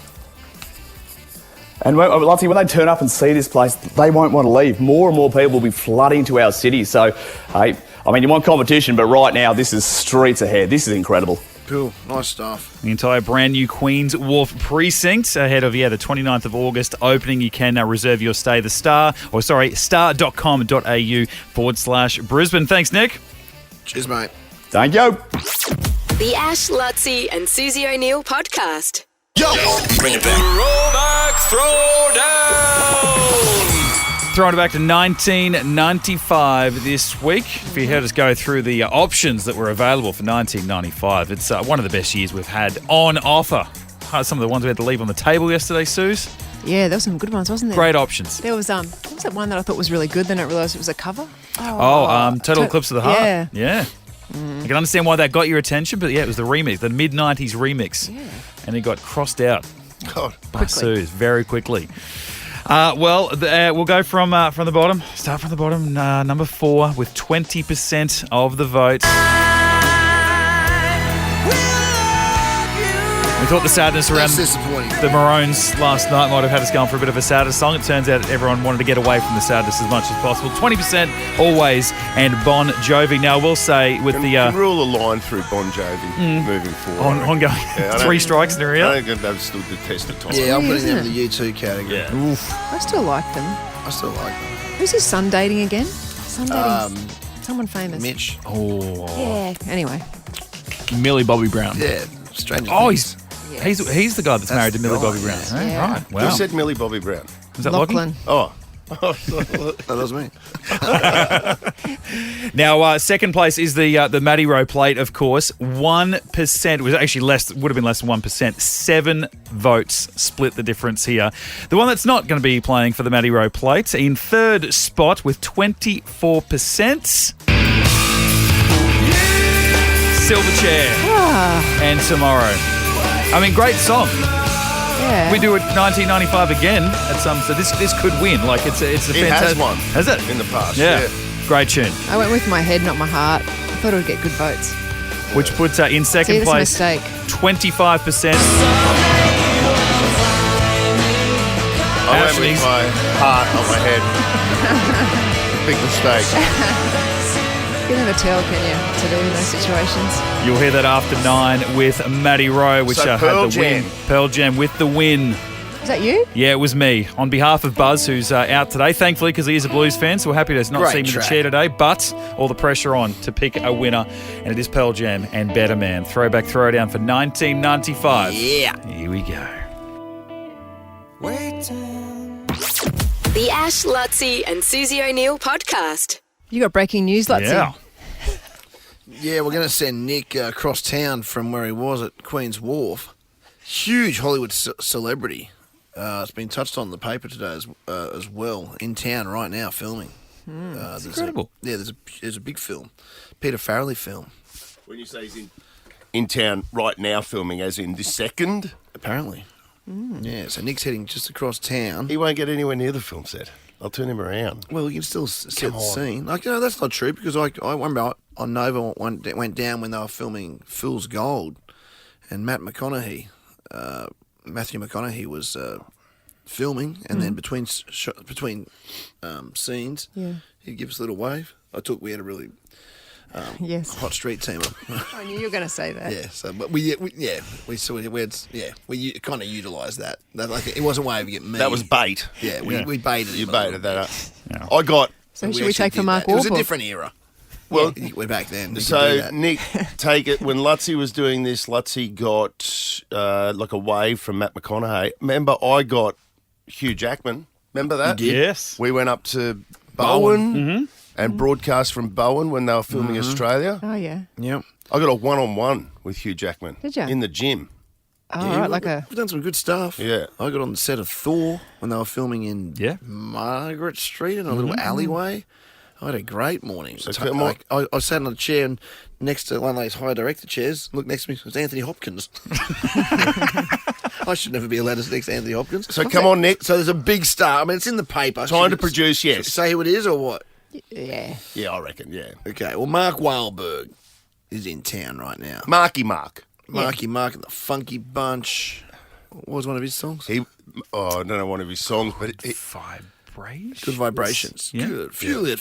And Luttsy, when they turn up and see this place, they won't want to leave. More and more people will be flooding to our city. So, you want competition, but right now this is streets ahead. This is incredible. Cool, nice stuff. The entire brand new Queen's Wharf precinct ahead of the 29th of August opening. You can reserve your stay. star.com.au/Brisbane. Thanks, Nick. Cheers, mate. Thank you. The Ash, Luttsy and Susie O'Neill podcast. Yo, bring it back. Throwback Throwdown. Throwing it back to 1995 this week. If you heard us go through the options that were available for 1995, it's one of the best years we've had on offer. Some of the ones we had to leave on the table yesterday, Suze. Yeah, there were some good ones, wasn't there? Great options. There was what was that one that I thought was really good, then I realised it was a cover? Total Eclipse of the Heart. Yeah. I can understand why that got your attention, but yeah, it was the remix, the mid-90s remix. Yeah. And it got crossed out by quickly. Suze very quickly. We'll go from the bottom. Start from the bottom. Number 4 with 20% of the vote. We thought the sadness around That's disappointing. the Maroons last night might have had us going for a bit of a sadder song. It turns out everyone wanted to get away from the sadness as much as possible. 20% Always and Bon Jovi. Now, I will say with Can rule a line through Bon Jovi moving forward. ongoing Yeah, I don't- 3 strikes in a I row. don't think they've stood the test of time. Yeah, I'm putting isn't them it? in the U2 category. Yeah. I still like them. I still like them. Who's his son dating again? Son dating someone famous. Mitch. Oh, Yeah. Anyway. Millie Bobby Brown. Yeah, Stranger Oh, Things. he's the guy that's married to Millie right, Bobby Brown. yes. Right, Yeah. right. Who Wow. said Millie Bobby Brown? Is that Lachlan? Lachlan. Oh. That was me. Now, second place is the Matty Rowe plate, of course. 1% was actually would have been less than 1%. 7 votes split the difference here. The one that's not going to be playing for the Matty Rowe plate in third spot with 24%. Silverchair and Tomorrow. I mean, great song. Yeah. We do it 1995 again at some. So this could win. Like it's a It fantastic. has won. Has it in the past? Yeah. Great tune. I went with my head, not my heart. I thought it would get good votes. Which puts her in second See, that's a place. mistake. 25%. I went Ashley's. with my heart on my head. Big mistake. You can never tell, can you, to do in those situations? You'll hear that after 9 with Matty Rowe, which So had Pearl the win. Jam. Pearl Jam with the win. Is that you? Yeah, it was me. On behalf of Buzz, who's out today, thankfully, because he is a Blues fan, so we're happy to not Great see him in the track. chair today, but all the pressure on to pick a winner, and it is Pearl Jam and Better Man. Throwback throwdown for 1995. Yeah. Here we go. The Ash, Luttsy and Susie O'Neill podcast. You got breaking news, Luttsy? Yeah. Yeah, we're going to send Nick across town from where he was at Queen's Wharf. Huge Hollywood celebrity. It's been touched on in the paper today as well. In town right now, filming. There's incredible. There's a big film, Peter Farrelly film. When you say he's in town right now filming, as in this second, Apparently. Yeah, so Nick's heading just across town. he won't get anywhere near the film set. I'll turn him around. Well, you can still set the on. scene. Like, no, that's not true because I remember on Nova went down when they were filming Fool's Gold, and Matthew McConaughey was filming, and then between scenes, Yeah. he'd give us a little wave. We had a really Yes. hot street team. I knew you were going to say that. Yeah, so but we kind of utilised that. Like it wasn't waving at me. That was bait. Yeah, we baited. You him a little baited that up. Yeah. I got. So bit. should we actually take for did Mark that. It was a Wahlberg? different era. Well, We're back then. We could do so that. Nick, take it. When Luttsy was doing this, Luttsy got like a wave from Matt McConaughey. Remember, I got Hugh Jackman. Remember that? You did? Yes. We went up to Bowen Mm-hmm. and broadcast from Bowen when they were filming Australia. Oh, yeah. Yep. I got a one-on-one with Hugh Jackman. Did ya? In the gym. Oh, Yeah, right, like a... We've done some good stuff. Yeah. I got on the set of Thor when they were filming in Yeah. Margaret Street in a little alleyway. I had a great morning. So come on. I sat on a chair and next to one of those high director chairs. Look next to me, it was Anthony Hopkins. I should never be allowed to sit next to Anthony Hopkins. So come on, Nick. So there's a big star. I mean, it's in the paper. Time to Should produce, yes. Say who it is or what? Yeah. Yeah, I reckon, yeah. Okay, well, Mark Wahlberg is in town right now. Marky Mark. Marky Mark and the Funky Bunch. What was one of his songs? I don't know one of his songs, but Vibration. Good Vibrations. Yeah. Good. Feel it.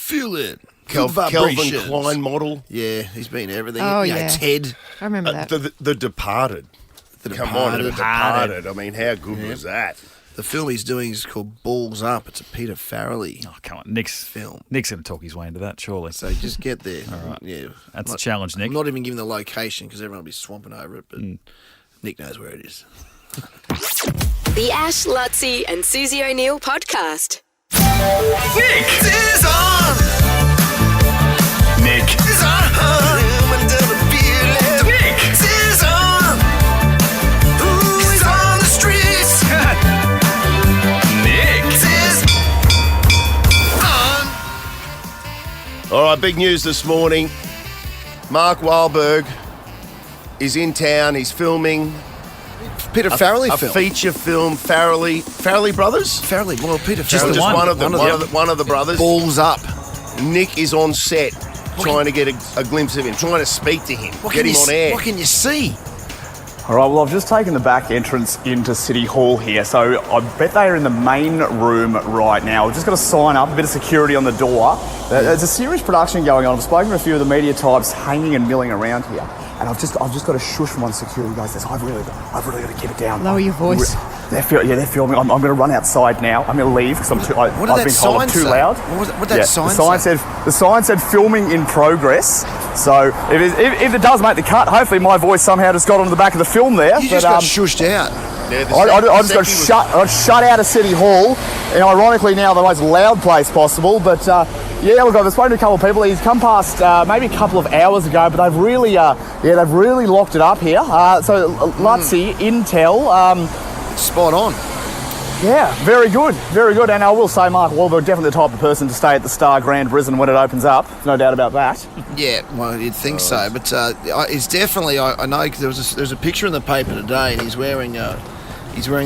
Good Kelvin vibrations. Klein model. Yeah, he's been everything. Oh, You know, yeah. Ted. I remember that. The Departed. The Come on, The Departed. Departed. I mean, how good was that? The film he's doing is called Balls Up. It's a Peter Farrelly Oh, come on. Nick's film. Nick's going to talk his way into that, surely. So just get there. All right. Yeah. That's a challenge, Nick. I'm not even giving the location because everyone will be swamping over it, but Nick knows where it is. The Ash, Luttsy and Susie O'Neill podcast. Nick is on. Nick is on. Nick is on. He's on the streets. Nick is on. All right, big news this morning. Mark Wahlberg is in town. He's filming Peter Farrelly a film. feature film. Farrelly brothers. Farrelly. Well, Peter Just Farrelly. the one. One of them. One of the brothers. Balls Up. Nick is on set, trying to get a glimpse of him, trying to speak to him, get him on air. What can you see? All right, well, I've just taken the back entrance into City Hall here, so I bet they're in the main room right now. We've just got to sign up, a bit of security on the door. There's a serious production going on. I've spoken to a few of the media types hanging and milling around here, and I've just got a shush from one security guy says, I've really got to keep it down. Lower your voice. They're filming. I'm going to run outside now. I'm going to leave because I've been told I'm too loud. What did that sign say? The sign said filming in progress. So if it does make the cut, hopefully my voice somehow just got onto the back of the film there. You just got shushed out. Yeah, I just got shut out of City Hall, and ironically now the most loud place possible. But look, I've spoken to a couple of people. He's come past maybe a couple of hours ago, but they've really locked it up here. So Luttsy, Intel. Spot on. Yeah, very good. And I will say Mark Wahlberg, definitely the type of person to stay at the Star Grand Brisbane when it opens up. No doubt about that. Yeah, well, you'd think so. But it's definitely, I know there's a picture in the paper today, and he's wearing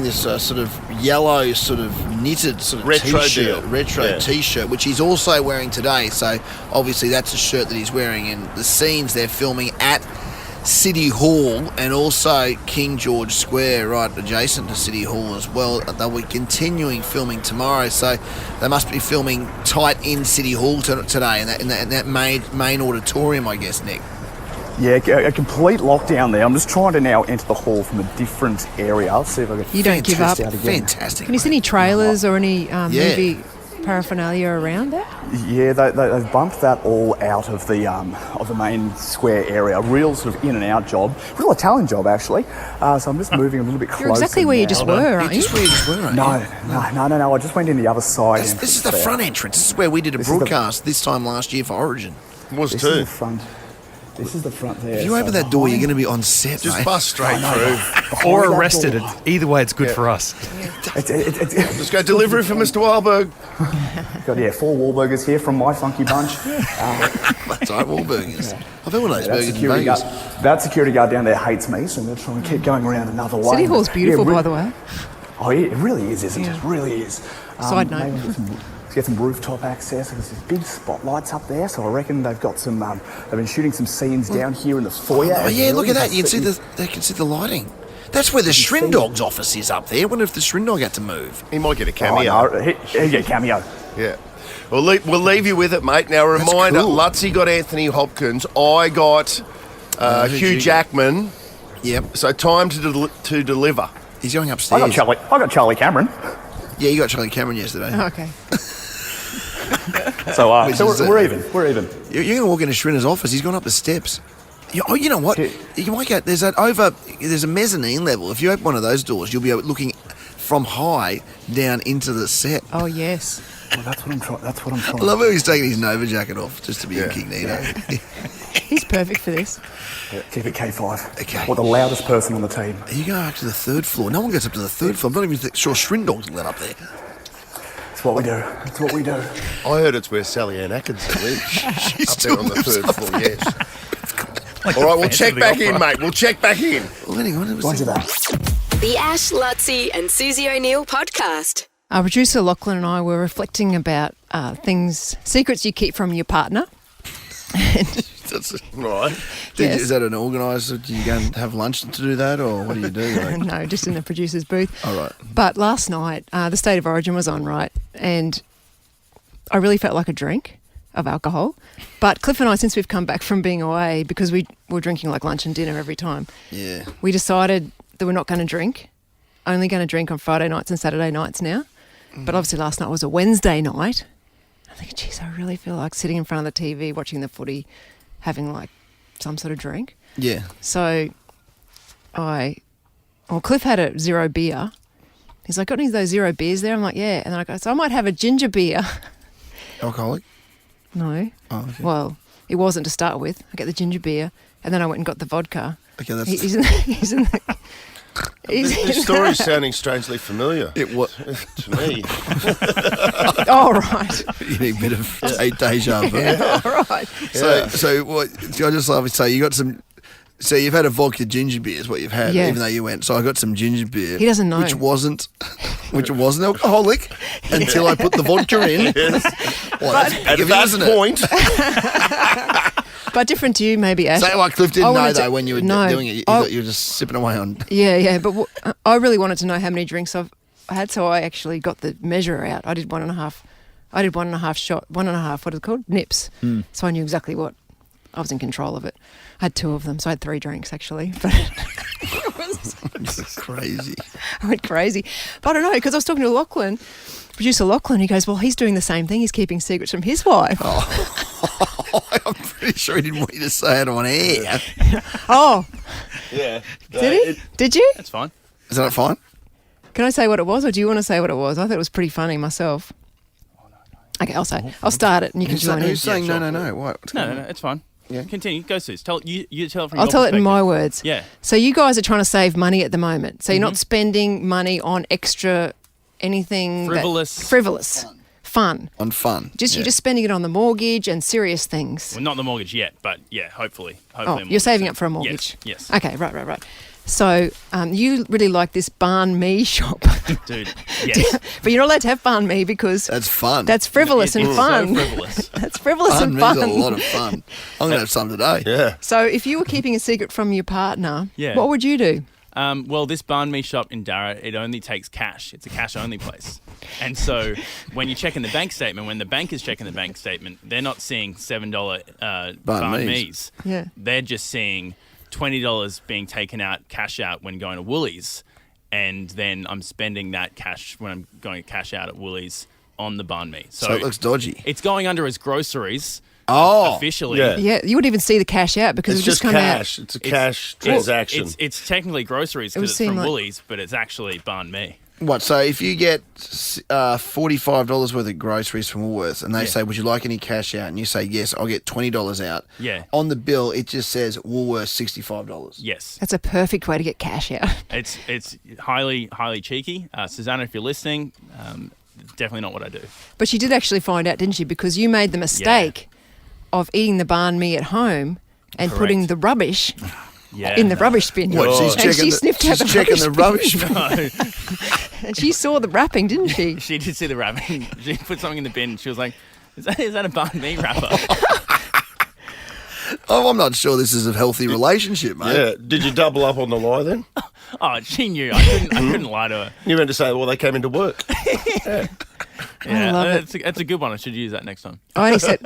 this sort of yellow, sort of knitted sort of retro t-shirt, t-shirt, which he's also wearing today. So obviously that's a shirt that he's wearing in the scenes they're filming at City Hall and also King George Square, right adjacent to City Hall as well. They'll be continuing filming tomorrow, so they must be filming tight in City Hall today in that main auditorium, I guess, Nick. Yeah, a complete lockdown there. I'm just trying to now enter the hall from a different area. I'll see if I can. You don't give up. Fantastic. Can you see any trailers or any movie paraphernalia around there? Yeah, they've bumped that all out of the main square area. A real sort of in and out job, real Italian job actually. So I'm just moving a little bit closer. You're exactly where you just were, aren't you? Just where you just were, aren't you? No. I just went in the other side. This is the front entrance. This is where we did a broadcast this time last year for Origin. It was this too. Is the front. This is the front there. If you open that door, you're going to be on set, Just mate. bust straight through. Or arrested. Either way, it's good for us. Just go delivery for Mr. Wahlberg. Got 4 Wahlburgers here from my funky bunch. That's right, Wahlburgers. I've had one of those burgers in Vegas. That security guard down there hates me, so I'm going to try and keep going around another way. City Hall's beautiful, by the way. Oh, it really is, isn't it? It really is. Side note. Get some rooftop access. There's these big spotlights up there, so I reckon they've got some. They've been shooting some scenes down here in the foyer. Oh yeah, look at that! They can see the lighting. That's where the Shrindog's office is up there. I wonder if the Shrindog had to move. He might get a cameo. Oh, no, he'll get a cameo. Yeah. We'll leave you with it, mate. Now, reminder, cool. Luttsy got Anthony Hopkins. I got Hugh Jackman. Yep. So time to deliver. He's going upstairs. I got Charlie Cameron. Yeah, you got Charlie Cameron yesterday. Oh, okay. So we're even. We're even. You're going to walk into Shrinder's office. He's gone up the steps. You know what? You might get there's a mezzanine level. If you open one of those doors, you'll be looking from high down into the set. Oh yes. Well, that's what I'm trying. I love how he's taking his Nova jacket off just to be incognito. He's perfect for this. Keep it K5. Okay. Or the loudest person on the team. You go up to the third floor. No one gets up to the third floor. I'm not even sure Shrindog's let up there. That's what we do. That's what we do. I heard it's where Sally Ann Atkinson lives. She's up there on the third floor, yes. All right, we'll check back in, mate. We'll check back in. Well, hang on. Roger that. The Ash, Luttsy and Susie O'Neill podcast. Our producer Lachlan and I were reflecting about secrets you keep from your partner. That's right. Is that an organiser? Do you go and have lunch to do that, or what do you do? Like? No, just in the producer's booth. All right. But last night, the State of Origin was on, right? And I really felt like a drink of alcohol. But Cliff and I, since we've come back from being away, because we were drinking like lunch and dinner every time, we decided that we're not going to drink. Only going to drink on Friday nights and Saturday nights now. But obviously last night was a Wednesday night. I think, geez, I really feel like sitting in front of the TV, watching the footy, having like some sort of drink. Yeah. So Cliff had a 0 beer. He's like, got any of those 0 beers there? I'm like, yeah. And then I go, so I might have a ginger beer. Alcoholic? No. Oh, okay. Well, it wasn't to start with. I get the ginger beer, and then I went and got the vodka. Okay, that's... He's in the This story's sounding strangely familiar. It was to me. Oh, right. You need a bit of deja vu. Yeah, all right. So what? I just love to say you got some. So you've had a vodka ginger beer is what you've had, even though you went. So I got some ginger beer. He doesn't know. Which wasn't alcoholic until I put the vodka in. Yes. Well, at that point, But different to you, maybe, Ash. So what Cliff didn't I know, wanted to- though, when you were No. doing it. You thought you were just sipping away on... Yeah, but I really wanted to know how many drinks I had, so I actually got the measure out. I did 1.5. I did 1.5 shot, 1.5, what is it called? Nips. So I knew exactly what. I was in control of it. I had 2 of them, so I had 3 drinks, actually. But It's crazy. I went crazy. But I don't know, because I was talking to Lachlan, producer Lachlan, he goes, well, he's doing the same thing. He's keeping secrets from his wife. I'm pretty sure he didn't want you to say it on air. Oh, Yeah. did he? Did you? That's fine. Is that fine? Can I say what it was, or do you want to say what it was? I thought it was pretty funny myself. Okay, I'll say. I'll start it, and you can join in. Who's saying no? What? What's going No, on? it's fine. Yeah. Continue. Go, Suze. Tell you tell it from I'll your tell it in perspective. my words. Yeah. So you guys are trying to save money at the moment. So you're not spending money on extra anything Frivolous. Fun. On fun. You're just spending it on the mortgage and serious things. Well, not the mortgage yet, but yeah, hopefully. Oh, you're saving up for a mortgage. Yes. Okay, right. So you really like this banh mi shop. Dude, yes. But you're not allowed to have banh mi because That's fun. that's frivolous and It's fun. So frivolous. That's frivolous Fun and means fun. a lot of fun. I'm going to have some today. Yeah. So if you were keeping a secret from your partner, Yeah. what would you do? Well, this banh mi shop in Darra, it only takes cash. It's a cash-only place. And so when you check in the bank statement, when the bank is checking the bank statement, they're not seeing $7 banh mi's. Yeah. They're just seeing $20 being taken out, cash out when going to Woolies. And then I'm spending that cash when I'm going to cash out at Woolies on the banh mi. So it looks dodgy. It's going under as groceries Oh. officially. Yeah. Yeah, you wouldn't even see the cash out because It's it would just just come cash. out. It's a cash transaction. It's technically groceries It would because it's seem from like- Woolies, but it's actually banh mi. What? So if you get $45 worth of groceries from Woolworths and they say, would you like any cash out? And you say, yes, I'll get $20 out. Yeah. On the bill, it just says Woolworths $65. Yes. That's a perfect way to get cash out. It's highly cheeky. Susanna, if you're listening, definitely not what I do. But she did actually find out, didn't she? Because you made the mistake of eating the banh mi at home and putting the rubbish in the rubbish bin. What? She's And checking, she sniffed out the rubbish bin. And she saw the wrapping, didn't she? She did see the wrapping. She put something in the bin. She was like, is that a banh mi wrapper? Oh, I'm not sure this is a healthy relationship, mate. Yeah. Did you double up on the lie then? Oh, she knew. I couldn't lie to her. You meant to say, well, they came into work. Yeah, love that's a good one. I should use that next time. I only said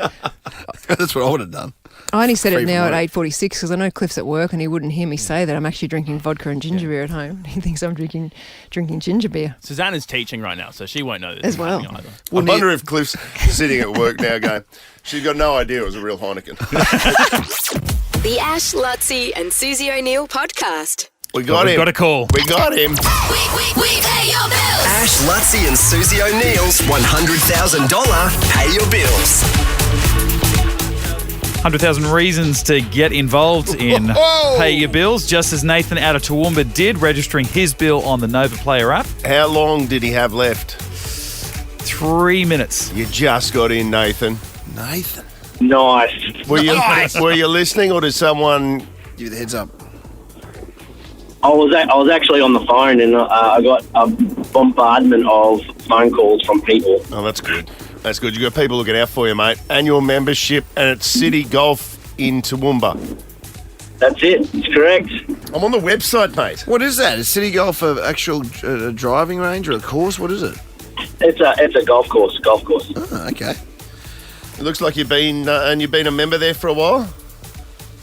That's what I would have done. it now at Free 8:46 because I know Cliff's at work and he wouldn't hear me say that I'm actually drinking vodka and ginger beer at home. He thinks I'm drinking ginger beer Susanna's teaching right now, so she won't know this as is well. happening either. I wonder if Cliff's sitting at work now going, she's got no idea it was a real Heineken. The Ash, Luttsy and Susie O'Neill podcast. We got him. We've got a call. We got him. We pay your bills. Ash, Luttsy and Susie O'Neill's $100,000 Pay Your Bills. 100,000 reasons to get involved in Pay Your Bills, just as Nathan out of Toowoomba did, registering his bill on the Nova Player app. How long did he have left? 3 minutes. You just got in, Nathan. Nathan. Nice. Were you listening, or did someone... Give you the heads up. I was actually on the phone and I got a bombardment of phone calls from people. Oh, that's good. That's good. You got people looking out for you, mate. Annual membership, and it's City Golf in Toowoomba. That's it. It's correct. I'm on the website, mate. What is that? Is City Golf an actual driving range or a course? What is it? It's a golf course. Oh, okay. It looks like you've been a member there for a while.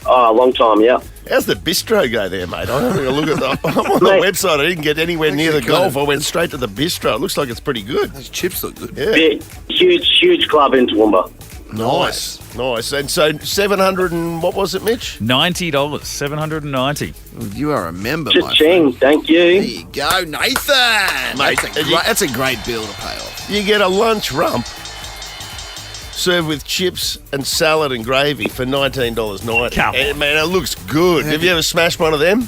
Oh, a long time, yeah. How's the bistro go there, mate? I'm having a look at I'm on the website. I didn't get anywhere near the golf. I went straight to the bistro. It looks like it's pretty good. Those chips look good. Yeah. Big, huge club in Toowoomba. Nice. And so 700 and what was it, Mitch? $90, $790. You are a member, my Cha-ching, friend. thank you. There you go, Nathan. Mate, That's a great bill to pay off. You get a lunch rump served with chips and salad and gravy for $19.90. Come on. Man, it looks good. Have you ever smashed one of them?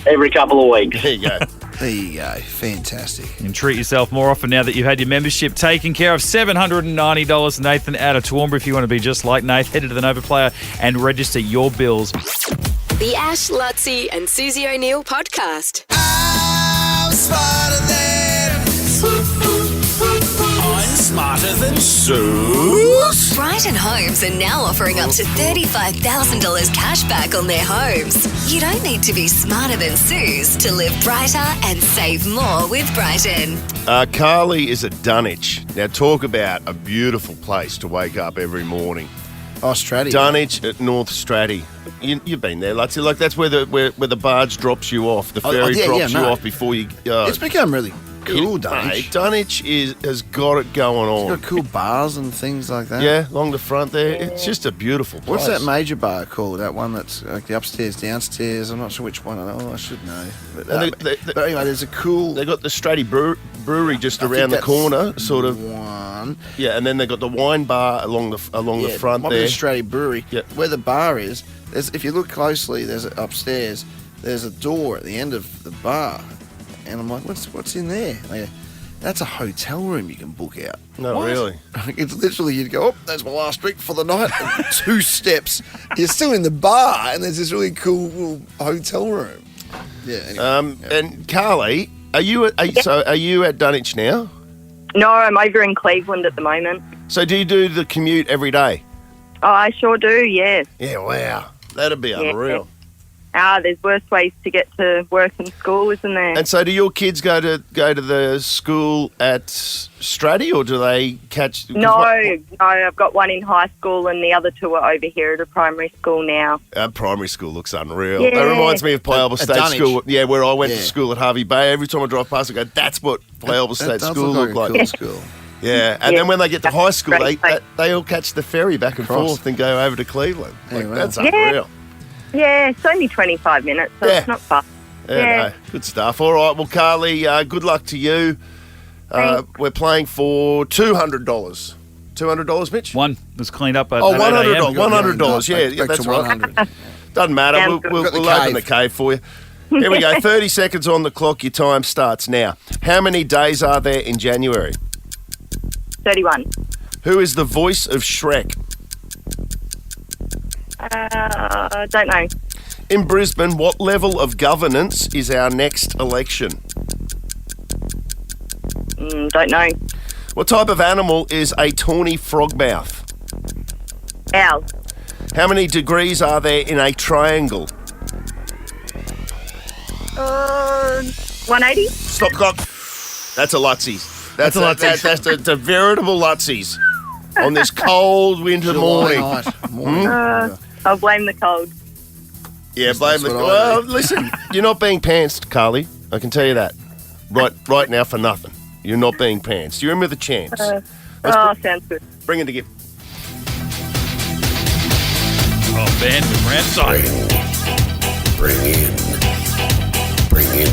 Every couple of weeks. There you go. There you go. Fantastic. And treat yourself more often now that you've had your membership taken care of. $790. Nathan out of Toowoomba. If you want to be just like Nath, head to the Nova Player and register your bills. The Ash, Luttsy and Susie O'Neil podcast. I'm smarter than... I'm smarter than Sue. Brighton Brisbane Homes are now offering up to $35,000 cash back on their homes. You don't need to be smarter than Suze to live brighter and save more with Brighton. Carly is at Dunwich. Now, talk about a beautiful place to wake up every morning. Oh, Stratty. Dunwich at North Stratty. You've been there, Luttsy. Like, that's where the barge drops you off. The ferry drops you off before you... it's become really cool, Dunwich. Dunwich has got it going on. It's got cool bars and things like that. Yeah, along the front there. It's just a beautiful place. What's that major bar called? That one that's like the upstairs, downstairs. I'm not sure which one. Oh, I should know. But anyway, there's a cool... They got the Stratty Brewery just around the corner, sort of. One. Yeah, and then they got the wine bar along the front might there. Be the Stratty Brewery. Yeah. Where the bar is, if you look closely, there's upstairs. There's a door at the end of the bar, and I'm like, what's in there? Like, that's a hotel room you can book out. No, really? It's literally, you'd go, that's my last drink for the night. And 2 steps, you're still in the bar, and there's this really cool little hotel room. Yeah. Anyway, And Carly, are you at Dunwich now? No, I'm over in Cleveland at the moment. So do you do the commute every day? Oh, I sure do, yes. Yeah, wow. That'd be unreal. There's worse ways to get to work and school, isn't there? And so do your kids go to the school at Stratty, or do they catch... No, I've got one in high school and the other 2 are over here at a primary school now. Primary school looks unreal. Yeah. That reminds me of Playable State Dunwich. School. Yeah, where I went to school at Harvey Bay. Every time I drive past, I go, that's what Playable State School looked like. A cool school. Yeah, and then when they get to high school, they all catch the ferry back and forth and go over to Cleveland. That's unreal. Yeah, it's only 25 minutes, so it's not far. Yeah, no, good stuff. All right, well, Carly, good luck to you. We're playing for $200. $200, Mitch? One was cleaned up at $100. $100, yeah, that's right. Doesn't matter. We'll open the cave for you. Here we go. 30 seconds on the clock. Your time starts now. How many days are there in January? 31. Who is the voice of Shrek? Don't know. In Brisbane, what level of governance is our next election? Don't know. What type of animal is a tawny frogmouth? Owl. How many degrees are there in a triangle? 180. Stop the clock. That's a Luttsy. That's a veritable Luttsy on this cold winter morning. I'll blame the cold. Yeah, blame the cold. Well, listen, you're not being pantsed, Carly. I can tell you that. Right now for nothing. You're not being pantsed. You're in with a chance. Sounds good. Bring in the gift. Oh, Ben with Ramside. Bring in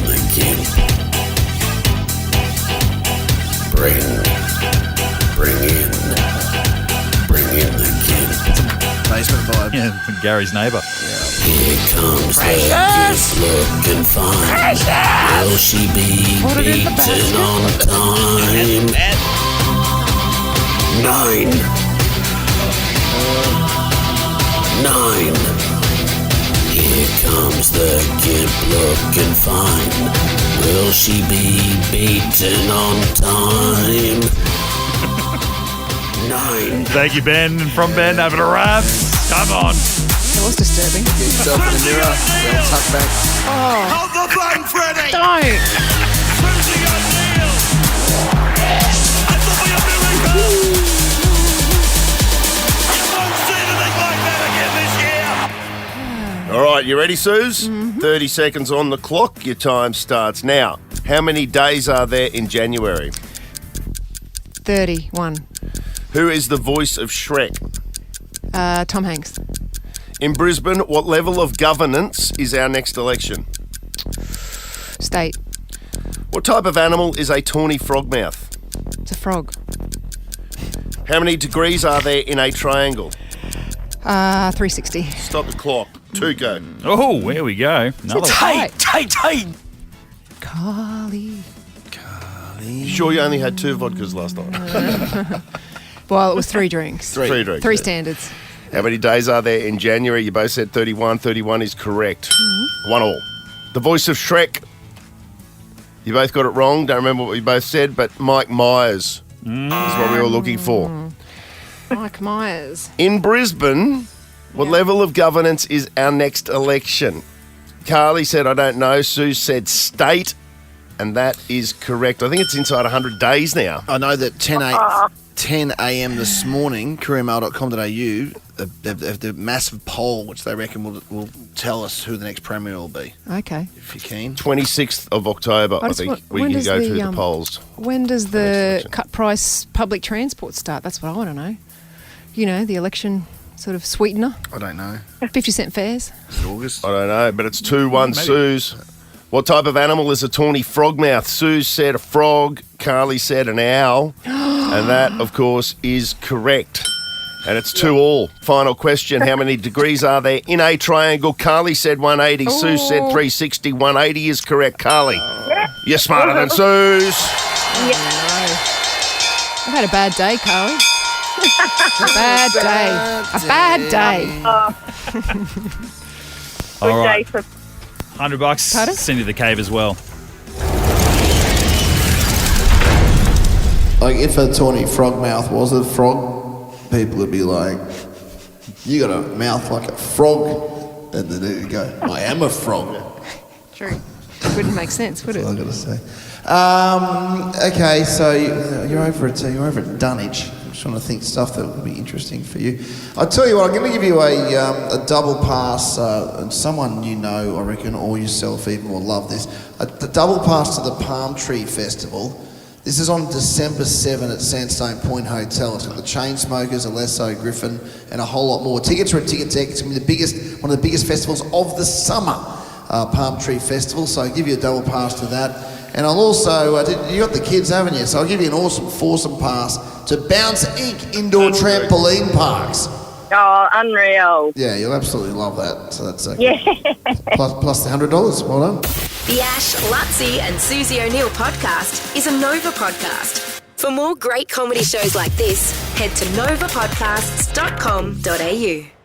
the gift. Bring in the gift. Basement vibe. Yeah, Gary's neighbour. Here comes the gift looking fine. Will she be beaten on time? 9. 9. Here comes the gift looking fine. Will she be beaten on time? 9. Thank you, Ben. And from Ben, over to Rav. Come on. That was disturbing. Get yourself in the mirror. Don't tuck back. Oh, Hold the phone, Freddie! don't. Susie O'Neill! I thought we were miracle! You won't see anything like that again this year! All right, you ready, Suze? 30 seconds on the clock. Your time starts now. How many days are there in January? 31. Who is the voice of Shrek? Tom Hanks. In Brisbane, what level of governance is our next election? State. What type of animal is a tawny frogmouth? It's a frog. How many degrees are there in a triangle? 360. Stop the clock. 2 go. Oh, here we go. Another one. Hey! Carly. You sure you only had 2 vodkas last night? Well, it was 3 drinks. 3 drinks. 3 yeah. standards. How many days are there in January? You both said 31. 31 is correct. 1 all. The voice of Shrek. You both got it wrong. Don't remember what you both said, but Mike Myers is what we were looking for. Mike Myers. In Brisbane, what level of governance is our next election? Carly said, I don't know. Sue said state, and that is correct. I think it's inside 100 days now. I know that 10 a.m. this morning, couriermail.com.au, the massive poll, which they reckon will tell us who the next premier will be. Okay. If you're keen. 26th of October, I think we can go through the polls. When does the cut price public transport start? That's what I want to know. You know, the election sort of sweetener. I don't know. 50-cent fares. Is it August? I don't know, but it's 2-1 Suze. What type of animal is a tawny frogmouth? Suze said a frog. Carly said an owl. And that, of course, is correct. And it's 2-2. Final question. How many degrees are there in a triangle? Carly said 180. Suze said 360. 180 is correct. Carly, you're smarter than Suze. I've had a bad day, Carly. A bad day. All right. Day for $100. Pardon? Send you the cave as well. Like, if a tawny frog mouth was a frog, people would be like, you got a mouth like a frog. And then they go, I am a frog. True. Wouldn't make sense, would it? That's what I've got to say. Okay, so you're over at Dunwich. I'm just trying to think stuff that would be interesting for you. I'll tell you what, I'm going to give you a double pass. And someone you know, I reckon, or yourself even will love this. The double pass to the Palm Tree Festival. This is on December 7 at Sandstone Point Hotel. It's got the Chainsmokers, Alesso, Griffin, and a whole lot more. Tickets are at Ticket Tech. It's going to be one of the biggest festivals of the summer, Palm Tree Festival. So I'll give you a double pass to that. And I'll also, you got the kids, haven't you? So I'll give you an awesome foursome pass to Bounce Inc. Indoor Trampoline Parks. Oh, unreal. Yeah, you'll absolutely love that. So that's okay. Plus the $100. Well done. The Ash, Luttsy and Susie O'Neill podcast is a Nova podcast. For more great comedy shows like this, head to novapodcasts.com.au.